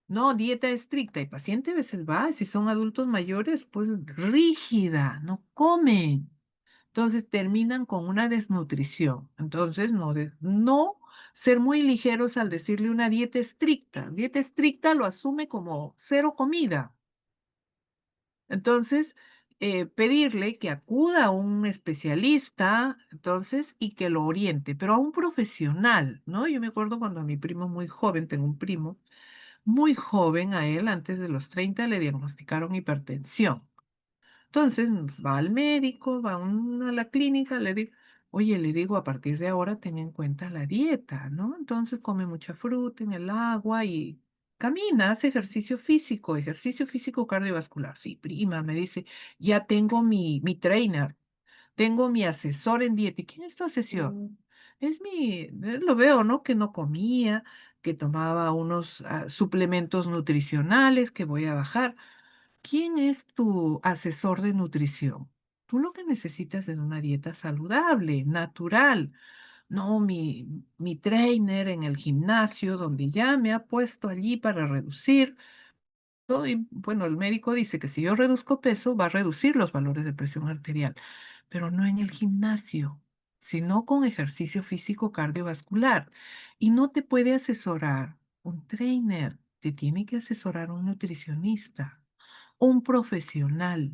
No, dieta estricta. Y paciente a veces va, si son adultos mayores, pues rígida, no comen. Entonces terminan con una desnutrición. Entonces, no ser muy ligeros al decirle una dieta estricta. Dieta estricta lo asume como cero comida. Entonces, pedirle que acuda a un especialista, entonces, y que lo oriente, pero a un profesional, ¿no? Yo me acuerdo cuando a mi primo muy joven, tengo un primo, muy joven a él, antes de los 30, le diagnosticaron hipertensión. Entonces va al médico, a la clínica, le digo, oye, le digo, a partir de ahora ten en cuenta la dieta, ¿no? Entonces come mucha fruta en el agua y camina, hace ejercicio físico cardiovascular. Sí, prima, me dice, ya tengo mi trainer, tengo mi asesor en dieta. ¿Y quién es tu asesor? Lo veo, ¿no? Que no comía, que tomaba unos suplementos nutricionales, que voy a bajar. ¿quién es tu asesor de nutrición? Tú lo que necesitas es una dieta saludable, natural. No, mi trainer en el gimnasio, donde ya me ha puesto allí para reducir. Y bueno, el médico dice que si yo reduzco peso, va a reducir los valores de presión arterial, pero no en el gimnasio, sino con ejercicio físico cardiovascular. Y no te puede asesorar un trainer, te tiene que asesorar un nutricionista, un profesional.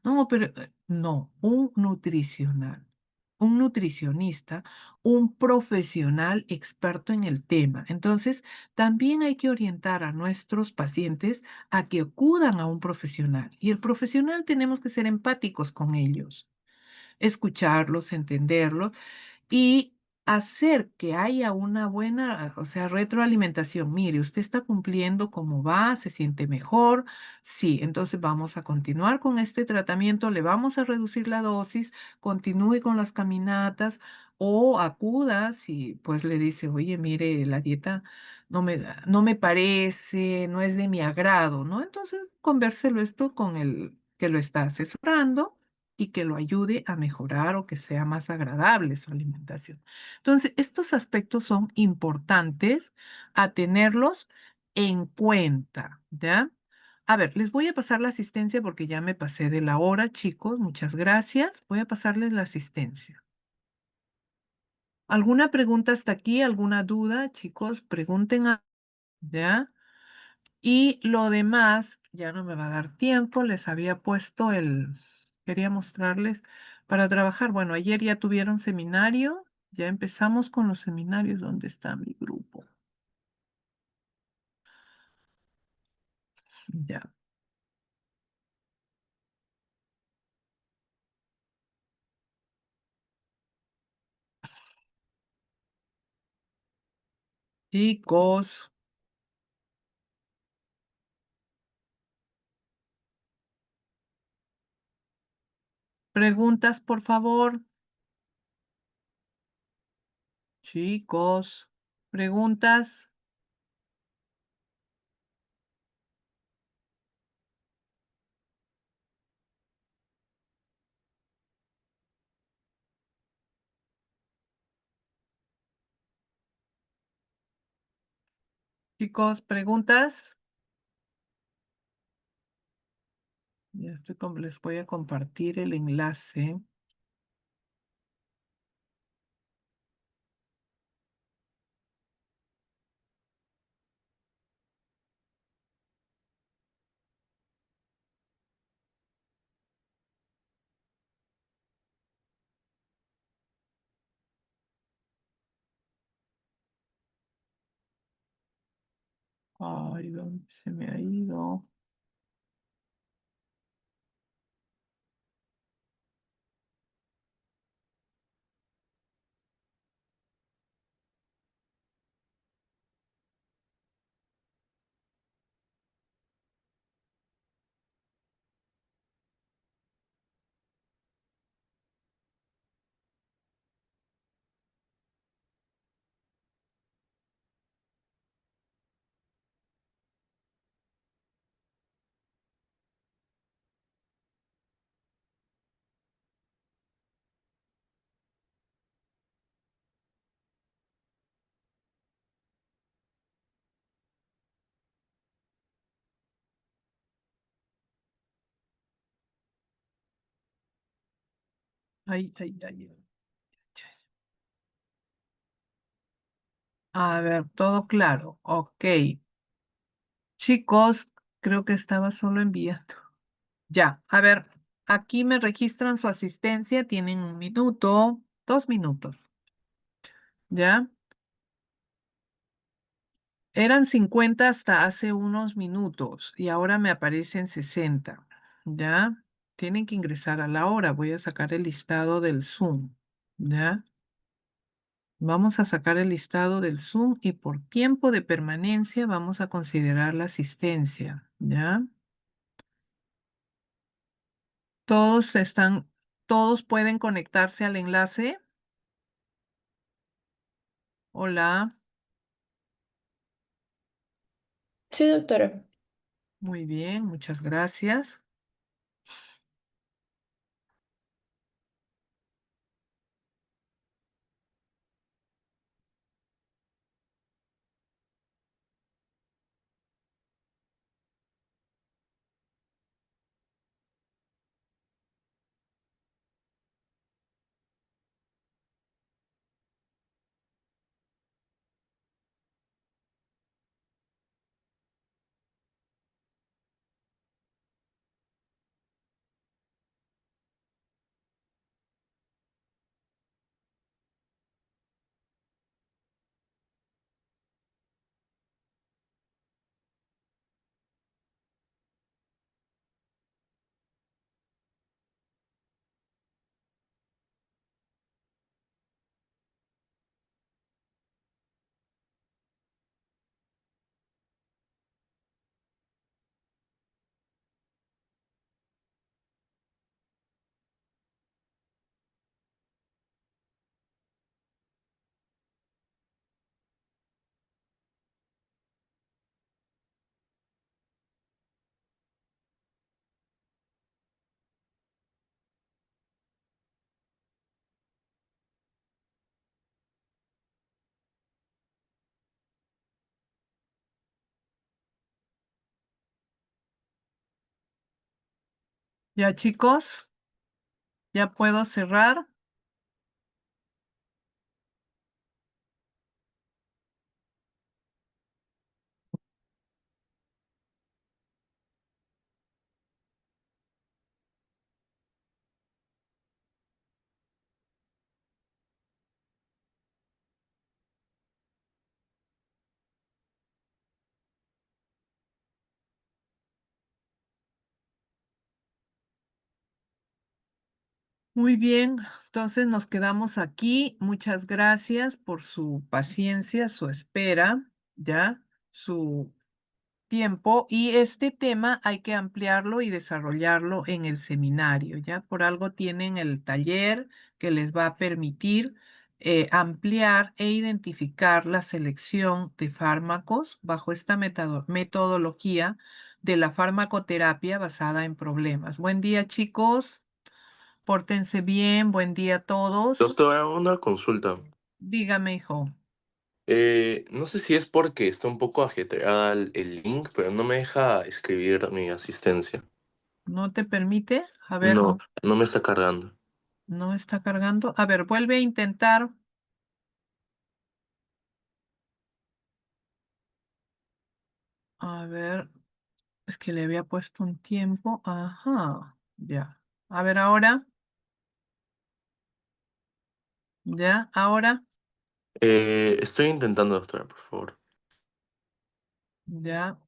No, pero no, un nutricional, un nutricionista, un profesional experto en el tema. Entonces, también hay que orientar a nuestros pacientes a que acudan a un profesional. Y el profesional tenemos que ser empáticos con ellos, escucharlos, entenderlos y hacer que haya una buena, o sea, retroalimentación. Mire, usted está cumpliendo como va, se siente mejor. Sí, entonces vamos a continuar con este tratamiento, le vamos a reducir la dosis, continúe con las caminatas o acuda si pues le dice, oye, mire, la dieta no me parece, no es de mi agrado, ¿no? Entonces, convérselo esto con el que lo está asesorando y que lo ayude a mejorar o que sea más agradable su alimentación. Entonces, estos aspectos son importantes a tenerlos en cuenta, ¿ya? A ver, les voy a pasar la asistencia porque ya me pasé de la hora, chicos. Muchas gracias. Voy a pasarles la asistencia. ¿Alguna pregunta hasta aquí? ¿Alguna duda, chicos? Pregunten, ¿ya? Y lo demás, ya no me va a dar tiempo, les había puesto quería mostrarles para trabajar. Bueno, ayer ya tuvieron seminario, ya empezamos con los seminarios. ¿Dónde está mi grupo? Ya. Chicos, preguntas, por favor. Chicos, preguntas. Chicos, preguntas. Ya estoy les voy a compartir el enlace. Ay, ¿dónde se me ha ido? Ay, ay, ay, ay. A ver, todo claro. Ok. Chicos, creo que estaba solo enviando. Ya, a ver, aquí me registran su asistencia. Tienen 1 minuto, 2 minutos. ¿Ya? Eran 50 hasta hace unos minutos y ahora me aparecen 60. ¿Ya? Tienen que ingresar a la hora. Voy a sacar el listado del Zoom. ¿Ya? Vamos a sacar el listado del Zoom y por tiempo de permanencia vamos a considerar la asistencia. ¿Ya? Todos están, todos pueden conectarse al enlace. Hola. Sí, doctora. Muy bien, muchas gracias. Ya, chicos, ya puedo cerrar. Muy bien, entonces nos quedamos aquí. Muchas gracias por su paciencia, su espera, ya, su tiempo. Y este tema hay que ampliarlo y desarrollarlo en el seminario, ya. Por algo tienen el taller que les va a permitir ampliar e identificar la selección de fármacos bajo esta metodología de la farmacoterapia basada en problemas. Buen día, chicos. Pórtense bien, buen día a todos. Doctora, una consulta. Dígame, hijo, No sé si es porque está un poco ajetreada el link, pero no me deja escribir mi asistencia. ¿no te permite? A ver, No, no me está cargando. no está cargando. A ver, vuelve a intentar. A ver, es que le había puesto un tiempo. Ajá, ya. A ver, ahora, ya, ahora, Estoy intentando, doctora, por favor. ya.